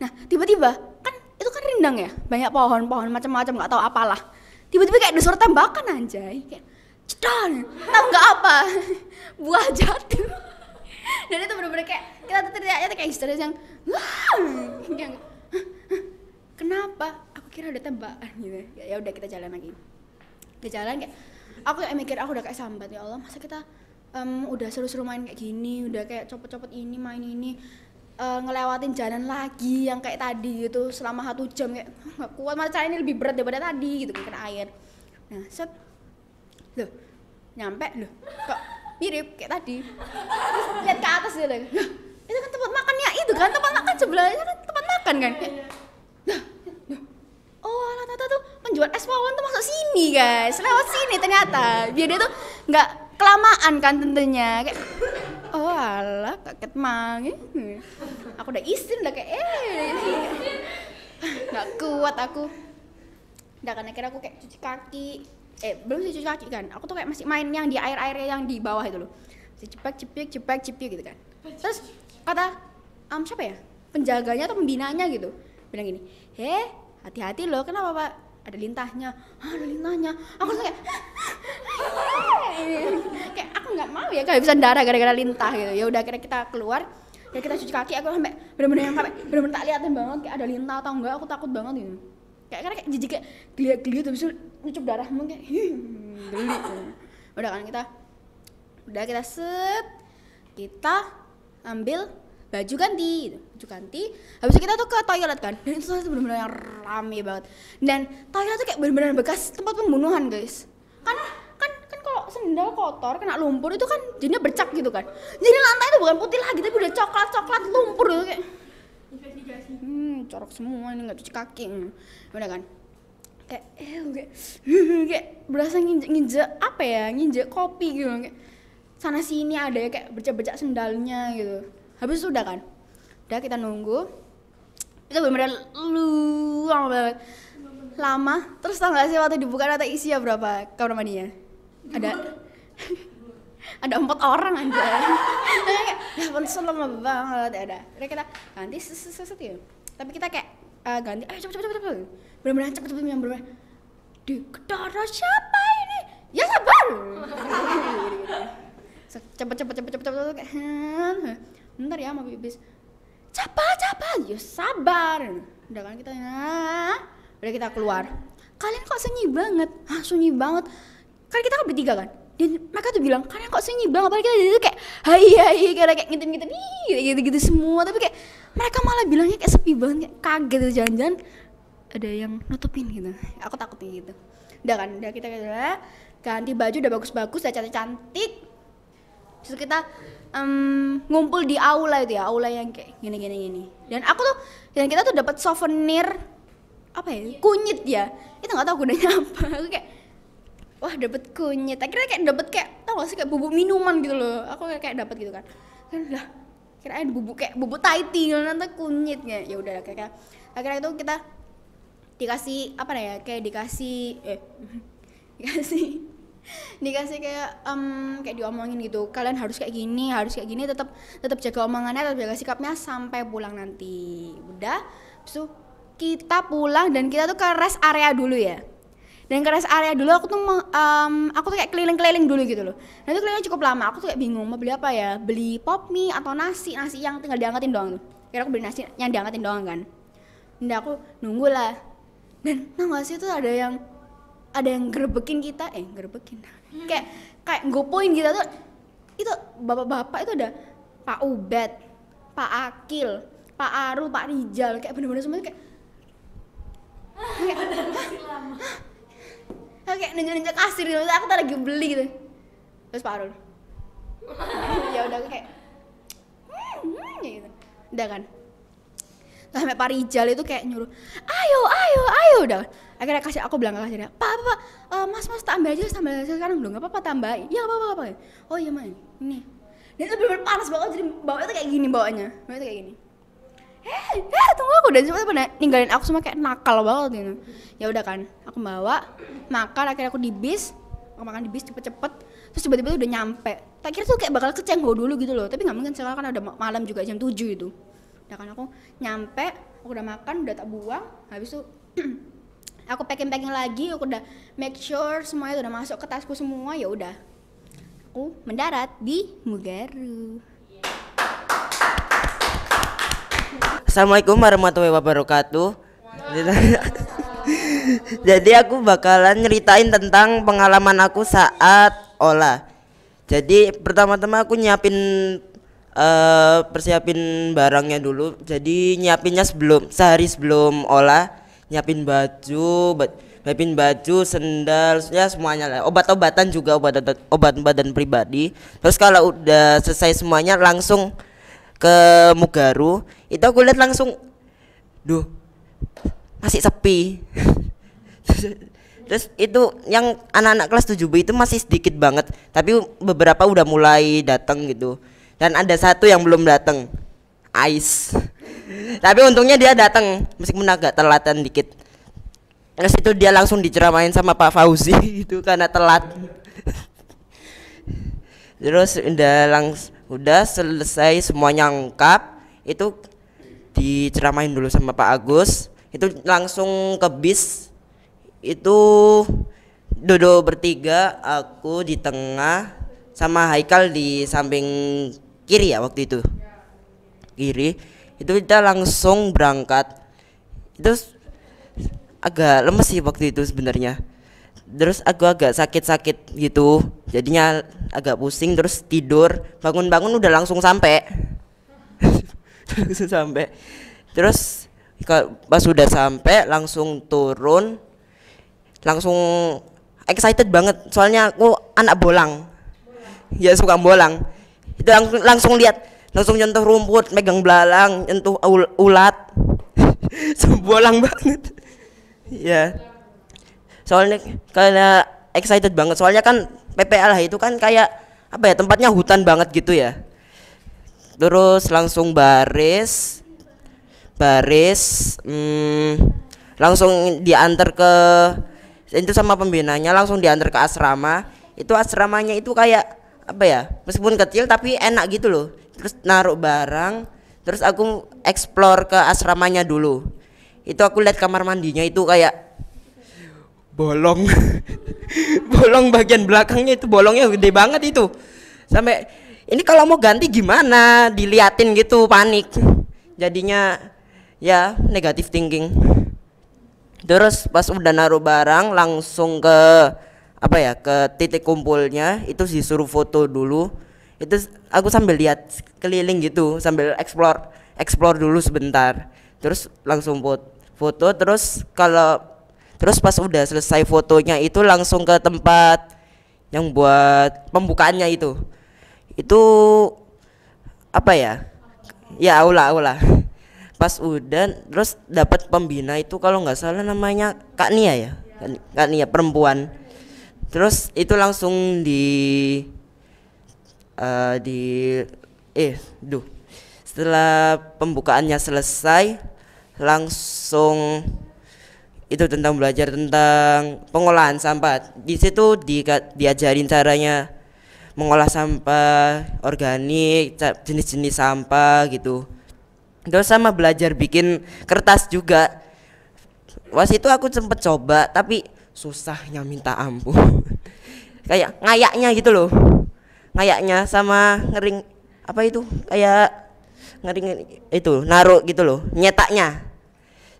Nah, tiba-tiba kan itu kan rindang ya, banyak pohon-pohon macam-macam nggak tahu apalah. Tiba-tiba kayak ada suara tembakan anjay, kayak cedan, tahu nggak apa, buah jatuh. Dan itu benar-benar kayak kita tuh teriaknya tuh kayak histeris yang, yang kenapa? Aku kira ada tembakan gitu. Ya udah kita jalan lagi. Kita jalan kayak aku kayak mikir aku udah kayak sambat ya Allah, masa kita udah seru-seru main kayak gini, udah kayak copot-copot ini main ini. Ngelewatin jalan lagi yang kayak tadi gitu selama 1 jam kayak nggak kuat, malah ini lebih berat daripada tadi gitu kena air. Nah set loh nyampe loh kok mirip kayak tadi, terus lihat ke atas gitu loh, itu kan tempat makannya, itu kan tempat makan sebelahnya kan tempat makan kan kayak, oh alah tata tuh penjual es bawang tuh masuk sini guys, lewat sini ternyata biar dia tuh nggak kelamaan kan tentunya kayak oh alah kaget mangi. Aku udah isin udah kayak nggak kuat aku. Udah kan akhirnya aku kayak cuci kaki. Belum sih cuci kaki kan. Aku tuh kayak masih main yang di air-airnya yang di bawah itu loh. Masih cepek gitu kan. Terus kata siapa ya? Penjaganya atau pembinanya gitu. Bilang gini, hati-hati loh, kenapa Pak? Ada lintahnya. Ada lintahnya. Aku tuh kayak aku nggak mau ya kehabisan darah gara-gara lintah gitu. Ya udah akhirnya kita keluar. Ya kita cuci kaki, aku sampai bener-bener tak liatin banget kayak ada lintah atau enggak, aku takut banget gitu. Karena kayak jijik kayak geli-geli terus nyucup darah kayak geli. Udah kan kita set, kita ambil baju ganti, habis itu kita tuh ke toilet kan, dan itu bener-bener yang rame banget. Dan toilet tuh kayak bener-bener bekas tempat pembunuhan guys. Kan kalau sendal kotor kena lumpur itu kan jadinya bercak gitu kan. Jadi lantai itu bukan putih lagi tapi udah coklat lumpur gitu kayak. Investigasi. Corok semua ini nggak cuci kaki. Udah kan. Kayak berasa nginjek apa ya? Nginjek kopi gitu kayak. Sana sini ada ya kayak bercak-bercak sendalnya gitu. Habis itu udah kan. Udah kita nunggu. Itu bener-bener lama. Terus tau gak sih waktu dibuka data isinya berapa kamar mandinya? Ada 4 orang aja. Ya ampun lama banget ya udah. Kita ganti seset ya. Tapi kita kayak ganti ayo cepet. Bener-bener cepet yang bener-bener. Di kedara siapa ini? Ya sabar. Cepet kayak bentar ya mau pipis. Cepat. Ya sabar. Udah kan udah kita keluar. Kalian kok sunyi banget? Sunyi banget. Kan kita kan bertiga kan, dan mereka tuh bilang kalian kok sunyi banget, padahal kita tuh kayak hai kayak ngitim gitu semua, tapi kayak mereka malah bilangnya kayak sepi banget, kayak kaget tuh jangan-jangan ada yang nutupin gitu. Aku takutnya gitu. Udah kita ganti baju udah bagus-bagus, udah cantik. Terus kita ngumpul di aula itu ya, aula yang kayak gini. Dan kita tuh dapat souvenir apa ya? Kunyit ya. Itu enggak tahu gunanya apa. Aku kayak wah dapat kunyit, akhirnya kayak dapat kayak tau gak sih kayak bubuk minuman gitu loh, aku kayak dapat gitu kan lah kirain bubuk kayak bubuk Thai tea nanti kunyit ya udah akhirnya itu kita dikasih apa ya kayak dikasih kayak kayak diomongin gitu, kalian harus kayak gini tetap jaga omongannya, tetap jaga sikapnya sampai pulang nanti. Udah terus kita pulang dan kita tuh ke rest area dulu ya. Dan ke rest area dulu aku tuh kayak keliling-keliling dulu gitu loh. Nah itu kelilingnya cukup lama, aku tuh kayak bingung mau beli apa ya, beli pop mie atau nasi yang tinggal diangkatin doang tuh. Kira aku beli nasi yang diangkatin doang kan. Udah aku nunggu lah. Dan tau gak sih tuh ada yang gerebekin kita, kayak gopoin kita tuh. Itu bapak-bapak itu ada Pak Ubed, Pak Akil, Pak Aru, Pak Rijal, kayak bener-bener semuanya kayak nunjuk-nunjuk kasir gitu, aku tuh lagi beli gitu. Terus Pak Arul ya udah kayak gitu. Udah kan. Sampai Pak Rijal itu kayak nyuruh, ayo udah. Akhirnya aku bilang ke kasirnya, Pak, mas tambah aja sekarang dong, nggak apa-apa tambahin. Ya nggak apa-apa. Oh iya mah ini. Dan itu benar panas banget, jadi bawanya tuh kayak gini bawanya tuh kayak gini. Tunggu aku, dan semua pada ninggalin aku semua kayak nakal banget gitu. Ya udah kan, aku bawa makan, akhirnya aku di bis, aku makan di bis cepet-cepet, terus tiba-tiba udah nyampe. Tak kira tuh kayak bakal ke Cengho dulu gitu loh, tapi nggak mungkin sekarang kan udah malam juga jam 7 itu. Udah kan aku nyampe, aku udah makan, udah tak buang, habis itu aku packing lagi, aku udah make sure semuanya udah masuk ke tasku semua, ya udah. Aku mendarat di Mugaru. Assalamualaikum warahmatullahi wabarakatuh. Jadi aku bakalan nyeritain tentang pengalaman aku saat olah. Jadi pertama-tama aku persiapin barangnya dulu. Jadi nyiapinnya sehari sebelum olah, nyiapin baju, sendal, ya semuanya lah. Obat-obatan juga, obat-obatan pribadi. Terus kalau udah selesai semuanya langsung ke Mugaru. Itu aku lihat langsung, masih sepi. Terus itu yang anak-anak kelas 7B itu masih sedikit banget, tapi beberapa udah mulai datang gitu. Dan ada satu yang belum datang, Ais. Tapi untungnya dia datang, meskipun agak telatan dikit. Terus itu dia langsung diceramain sama Pak Fauzi itu karena telat. Terus udah selesai semuanya lengkap, itu diceramain dulu sama Pak Agus. Itu langsung ke bis. Itu duduk bertiga, aku di tengah sama Haikal di samping kiri ya waktu itu. Kiri. Itu kita langsung berangkat. Itu agak lemes sih waktu itu sebenarnya. Terus aku agak sakit-sakit gitu, jadinya agak pusing, terus tidur. Bangun-bangun udah langsung sampai. Terus pas udah sampai langsung turun, langsung excited banget, soalnya aku anak bolang. Ya suka bolang. Itu langsung lihat, langsung nyentuh rumput, megang belalang, nyentuh ulat. Bolang banget. Ya. Soalnya karena excited banget, soalnya kan PPL itu kan kayak apa ya, tempatnya hutan banget gitu ya. Terus langsung baris, langsung diantar ke itu sama pembinanya, langsung diantar ke asrama. Itu asramanya itu kayak apa ya, meskipun kecil tapi enak gitu loh. Terus naruh barang, terus aku explore ke asramanya dulu. Itu aku lihat kamar mandinya itu kayak bolong. Bolong bagian belakangnya itu, bolongnya gede banget itu. Sampai ini kalau mau ganti gimana, diliatin gitu, panik. Jadinya ya negatif thinking. Terus pas udah naruh barang langsung ke apa ya, ke titik kumpulnya, itu disuruh foto dulu. Itu aku sambil lihat keliling gitu, sambil explore dulu sebentar. Terus langsung foto, terus pas udah selesai fotonya itu langsung ke tempat yang buat pembukaannya itu. Itu apa ya? Ya aula. Pas udah terus dapat pembina itu, kalau nggak salah namanya Kak Nia ya. Kak Nia perempuan. Terus itu langsung setelah pembukaannya selesai langsung itu tentang belajar tentang pengolahan sampah. Di situ diajarin caranya mengolah sampah organik, jenis-jenis sampah gitu. Terus sama belajar bikin kertas juga. Was itu aku sempet coba tapi susahnya minta ampun. Kayak ngayaknya gitu loh. Ngayaknya sama ngering apa itu? Kayak ngering itu, naruh gitu loh, nyetaknya.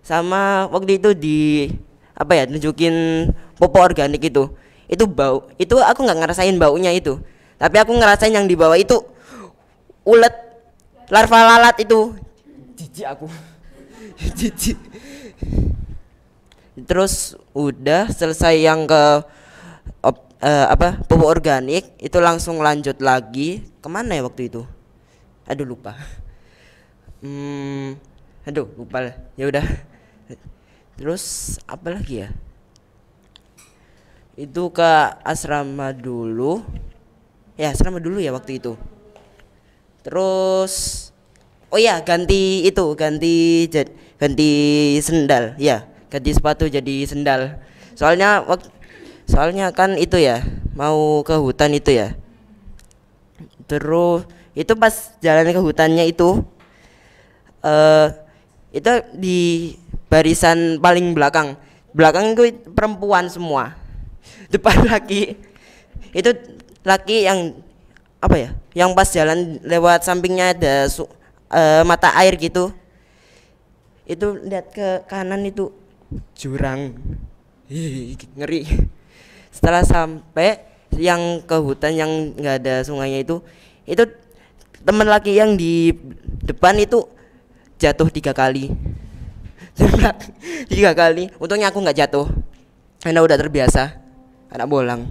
Sama waktu itu nunjukin pupuk organik itu bau, itu aku nggak ngerasain baunya itu, tapi aku ngerasain yang di bawah itu ulet, larva lalat itu, jijik aku. Jijik. Terus udah selesai yang ke pupuk organik itu langsung lanjut lagi kemana ya waktu itu, aduh lupa. Aduh, lupa. Ya udah. Terus apa lagi ya? Itu ke asrama dulu. Ya, asrama dulu ya waktu itu. Terus oh ya, ganti ganti sendal. Ya, ganti sepatu jadi sendal. Soalnya kan itu ya, mau ke hutan itu ya. Terus itu pas jalan ke hutannya itu di barisan paling belakang. Belakang itu perempuan semua. Depan laki. Itu laki yang apa ya? Yang pas jalan lewat sampingnya ada mata air gitu. Itu lihat ke kanan itu jurang. Ngeri. Setelah sampai yang ke hutan yang nggak ada sungainya itu teman laki yang di depan itu jatuh 3 kali. 3 kali. Untungnya aku nggak jatuh karena udah terbiasa anak bolang.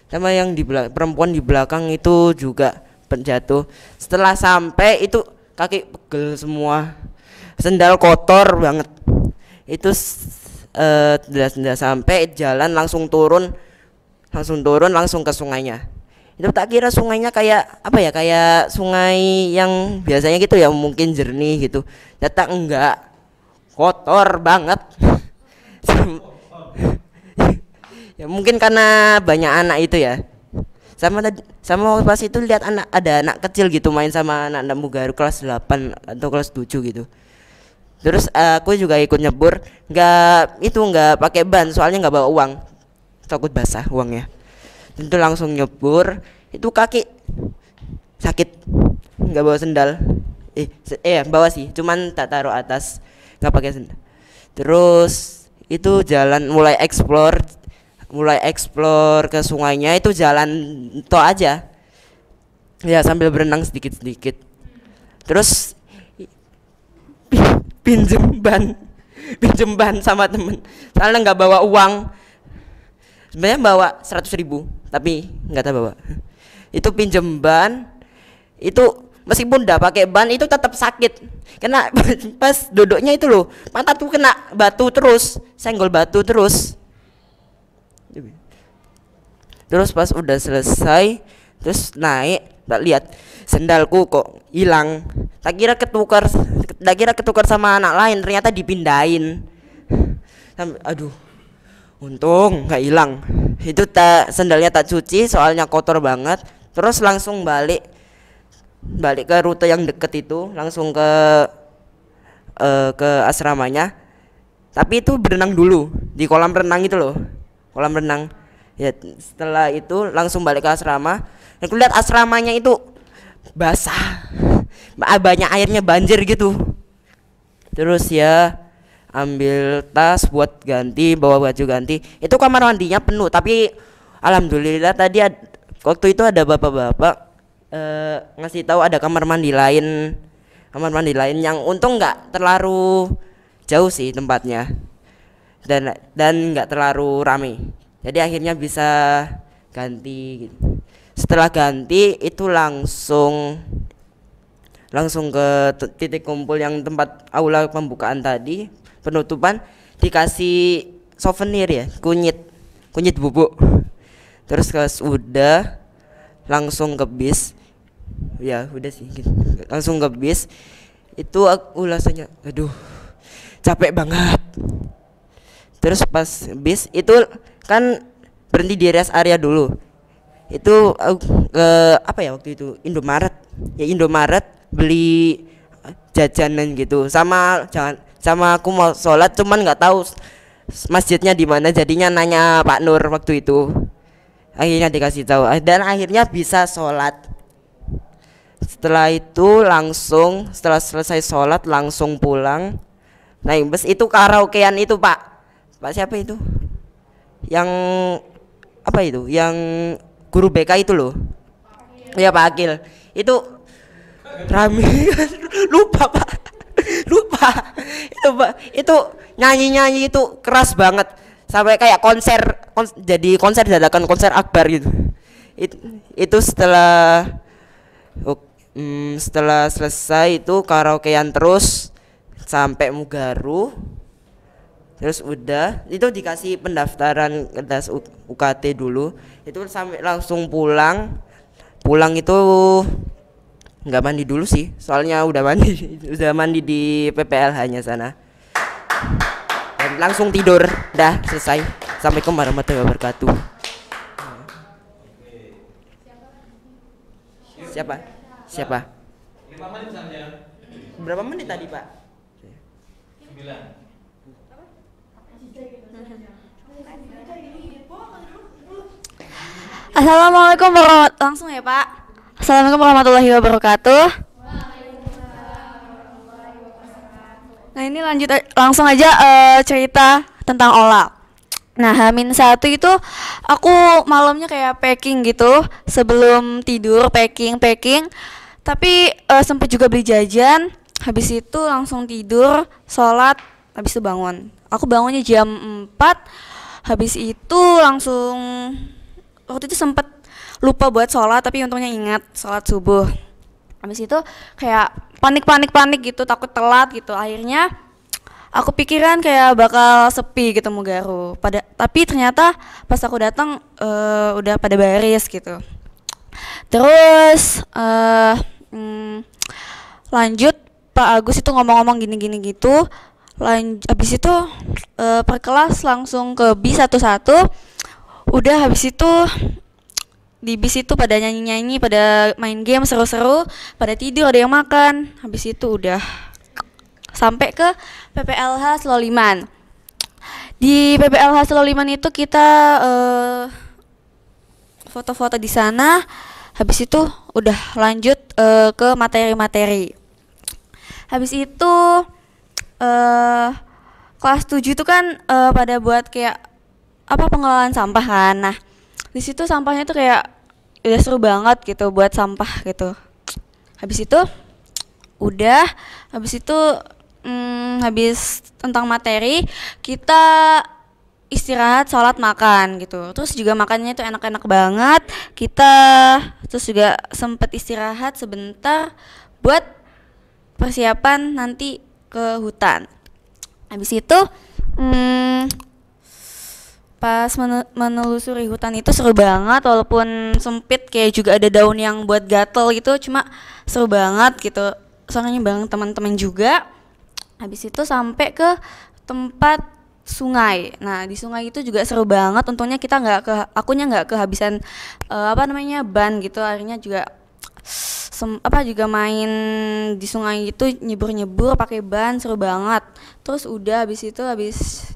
Sama yang perempuan di belakang itu juga jatuh. Setelah sampai itu kaki pegel semua, sendal kotor banget. Itu sudah sampai jalan langsung turun langsung ke sungainya. Itu tak kira sungainya kayak apa ya, kayak sungai yang biasanya gitu ya, mungkin jernih gitu. Ternyata enggak, kotor banget. Ya mungkin karena banyak anak itu ya. Sama pas itu lihat ada anak kecil gitu main sama anak baru kelas 8 atau kelas 7 gitu. Terus aku juga ikut nyebur, nggak pakai ban soalnya nggak bawa uang, takut basah uangnya. Itu langsung nyebur, itu kaki sakit, nggak bawa sendal. Bawa sih, cuman tak taruh atas, nggak pakai sendal. Terus itu jalan mulai explore ke sungainya, itu jalan to aja ya sambil berenang sedikit. Terus pinjem ban sama temen soalnya nggak bawa uang. Sebenarnya bawa 100.000 tapi nggak tahu bawa. Itu pinjem ban, itu meskipun udah pakai ban itu tetap sakit karena pas duduknya itu loh, mata tuh kena batu terus, senggol batu terus. Terus pas udah selesai, terus naik, tak lihat sendalku kok hilang. Tak kira ketukar sama anak lain, ternyata dipindahin. Aduh, untung nggak hilang. Itu sendalnya tak cuci soalnya kotor banget. Terus langsung balik ke rute yang deket itu, langsung ke asramanya. Tapi itu berenang dulu di kolam renang itu loh, kolam renang. Ya setelah itu langsung balik ke asrama. Aku lihat asramanya itu basah, banyak airnya, banjir gitu. Terus ya ambil tas buat ganti, bawa baju ganti. Itu kamar mandinya penuh, tapi alhamdulillah tadi waktu itu ada bapak-bapak ngasih tahu ada kamar mandi lain yang untung nggak terlalu jauh sih tempatnya dan nggak terlalu rame. Jadi akhirnya bisa ganti gitu. Setelah ganti itu langsung ke titik kumpul yang tempat aula pembukaan tadi, penutupan, dikasih souvenir ya, kunyit bubuk. Terus udah langsung ke bis. Ya udah sih gitu. Langsung ke bis. Itu aku rasanya aduh capek banget. Terus pas bis itu kan berhenti di rest area dulu. Itu ke apa ya waktu itu, Indomaret beli jajanan gitu, sama aku mau sholat cuman nggak tahu masjidnya di mana, jadinya nanya Pak Nur waktu itu. Akhirnya dikasih tahu dan akhirnya bisa sholat. Setelah itu setelah selesai sholat langsung pulang naik bus. Itu karaokean itu Pak siapa itu yang apa itu, yang guru BK itu loh. Ya Pak Akil itu rame. lupa itu nyanyi itu keras banget sampai kayak jadi konser dadakan, konser akbar gitu. Itu setelah selesai itu karaokean terus sampai Mugaru. Terus udah itu dikasih pendaftaran kertas UKT dulu, itu sampai langsung pulang itu nggak mandi dulu sih, soalnya udah mandi di PPLH-nya sana dan langsung tidur, dah selesai. Assalamualaikum warahmatullahi wabarakatuh. Siapa 5 menit saja. berapa menit tadi Pak? 9. Assalamualaikum langsung ya Pak. Assalamualaikum warahmatullahi wabarakatuh. Nah ini lanjut langsung aja cerita tentang olah. Nah H-1 itu aku malamnya kayak packing gitu, sebelum tidur packing. Tapi sempet juga beli jajan. Habis itu langsung tidur, sholat, habis itu bangun. Aku bangunnya jam 4. Habis itu langsung waktu itu sempet lupa buat sholat, tapi untungnya ingat sholat subuh. Habis itu kayak panik gitu, takut telat gitu. Akhirnya aku pikiran kayak bakal sepi gitu Mugaru. Tapi ternyata pas aku datang udah pada baris gitu. Terus lanjut Pak Agus itu ngomong-ngomong gini gitu. Habis itu per kelas langsung ke bis 11. Udah habis itu di bis itu pada nyanyi-nyanyi, pada main game seru-seru, pada tidur, ada yang makan. Habis itu udah sampai ke PPLH Seloliman. Di PPLH Seloliman itu kita foto-foto di sana. Habis itu udah lanjut ke materi-materi. Habis itu kelas 7 itu kan pada buat kayak pengelolaan sampah kan. Nah, di situ sampahnya tuh kayak udah seru banget gitu buat sampah gitu. Habis itu habis tentang materi, kita istirahat, sholat, makan gitu. Terus juga makannya itu enak-enak banget. Kita terus juga sempet istirahat sebentar buat persiapan nanti ke hutan. Habis itu pas menelusuri hutan itu seru banget, walaupun sempit, kayak juga ada daun yang buat gatel gitu, cuma seru banget gitu, soalnya bareng teman-teman juga. Habis itu sampai ke tempat sungai. Nah di sungai itu juga seru banget, untungnya kita akunya nggak kehabisan ban gitu. Akhirnya juga juga main di sungai itu, nyebur pakai ban, seru banget. Terus udah habis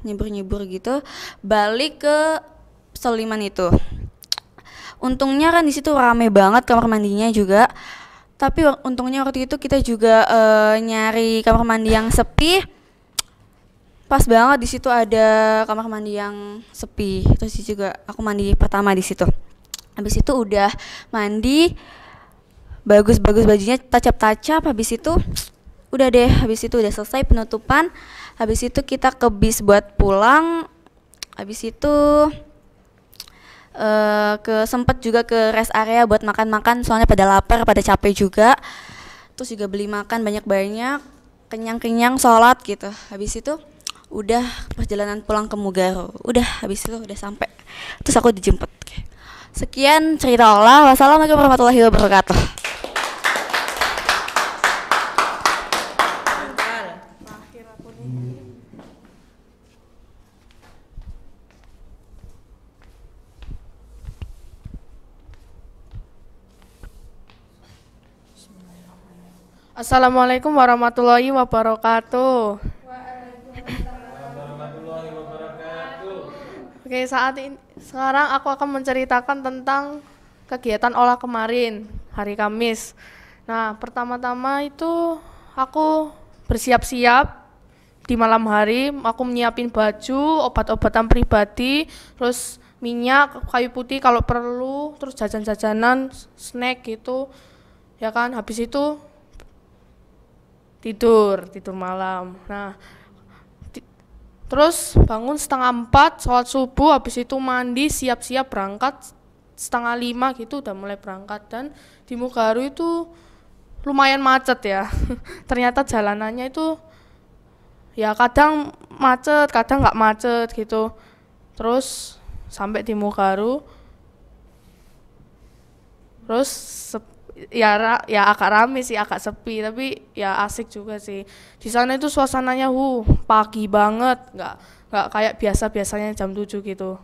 nyebur gitu balik ke Seloliman itu. Untungnya kan di situ rame banget kamar mandinya juga. Tapi untungnya waktu itu kita juga nyari kamar mandi yang sepi. Pas banget di situ ada kamar mandi yang sepi. Terus juga aku mandi pertama di situ. Habis itu udah mandi, bagus bajunya, tacap, habis itu udah deh, habis itu udah selesai penutupan. Habis itu kita ke bis buat pulang. Habis itu sempet juga ke rest area buat makan-makan, soalnya pada lapar, pada capek juga. Terus juga beli makan banyak-banyak, kenyang-kenyang, sholat gitu. Habis itu udah perjalanan pulang ke Mugaru. Udah habis itu udah sampai. Terus aku dijemput. Sekian cerita olah. Wassalamualaikum warahmatullahi wabarakatuh. Assalamualaikum warahmatullahi wabarakatuh. Oke, sekarang aku akan menceritakan tentang kegiatan olah kemarin, hari Kamis. Nah, pertama-tama itu aku bersiap-siap di malam hari, aku menyiapin baju, obat-obatan pribadi, terus minyak, kayu putih kalau perlu, terus jajan-jajanan, snack gitu. Ya kan, habis itu tidur malam. Nah, terus bangun 3:30, sholat subuh, habis itu mandi, siap-siap berangkat 4:30 gitu, udah mulai berangkat. Dan di Mugaru itu lumayan macet ya. Ternyata jalanannya itu ya kadang macet, kadang nggak macet gitu. Terus sampai di Mugaru, terus ya agak rame sih, agak sepi, tapi ya asik juga sih. Di sana itu suasananya pagi banget, nggak kayak biasanya jam 7 gitu.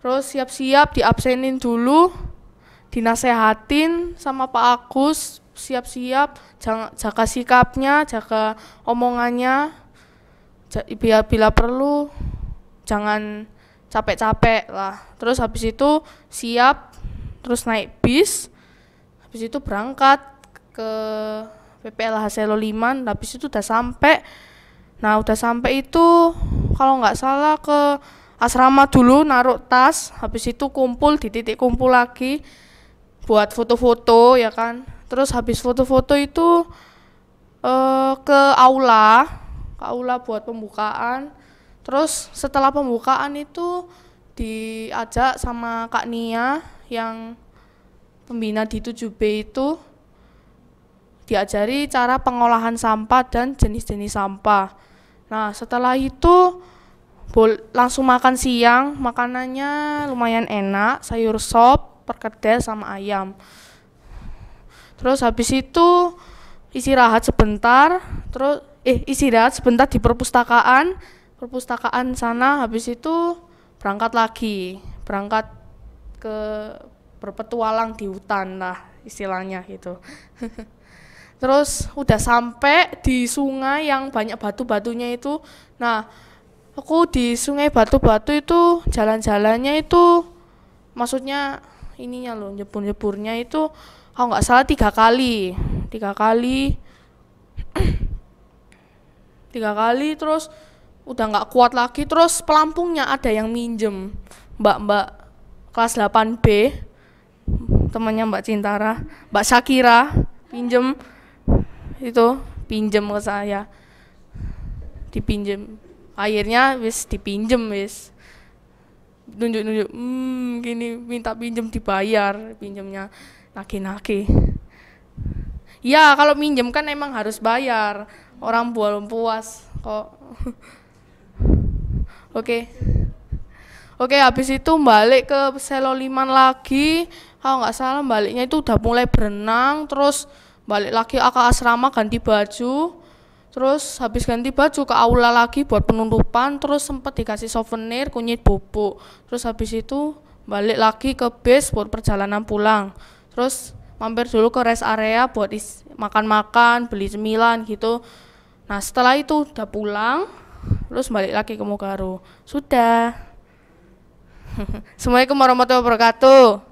Terus siap-siap diabsenin dulu, dinasehatin sama Pak Agus, siap-siap jaga sikapnya, jaga omongannya, bila perlu jangan capek-capek lah. Terus habis itu siap, terus naik bis, habis itu berangkat ke PPLH Selo Liman. Habis itu udah sampai. Nah udah sampai itu kalau nggak salah ke asrama dulu, naruh tas, habis itu kumpul di titik kumpul lagi buat foto-foto ya kan. Terus habis foto-foto itu ke aula buat pembukaan. Terus setelah pembukaan itu diajak sama Kak Nia yang pembina di 7B itu, diajari cara pengolahan sampah dan jenis-jenis sampah. Nah setelah itu langsung makan siang, makanannya lumayan enak, sayur sop, perkedel sama ayam. Terus habis itu istirahat sebentar, istirahat sebentar di perpustakaan sana. Habis itu berangkat ke berpetualang di hutan lah istilahnya gitu. Terus udah sampai di sungai yang banyak batu-batunya itu. Nah aku di sungai batu-batu itu jalan-jalannya itu, maksudnya ininya loh, nyebur-nyeburnya itu kalau nggak salah 3 kali terus udah nggak kuat lagi. Terus pelampungnya ada yang minjem, mbak kelas 8B, temannya Mbak Cintara, Mbak Syakira, pinjem ke saya, dipinjem. Akhirnya dipinjem nunjuk gini, minta pinjem, dibayar, pinjemnya nagih-nagih. Ya kalau minjem kan emang harus bayar, orang belum puas kok. Oke, habis itu balik ke Selo Liman lagi. Kalau nggak salah baliknya itu udah mulai berenang. Terus balik lagi ke asrama, ganti baju. Terus habis ganti baju ke aula lagi buat penutupan. Terus sempat dikasih souvenir kunyit bubuk. Terus habis itu balik lagi ke base buat perjalanan pulang. Terus mampir dulu ke rest area buat makan-makan, beli cemilan gitu. Nah setelah itu udah pulang, terus balik lagi ke Mugaru. Sudah. Assalamualaikum warahmatullahi wabarakatuh.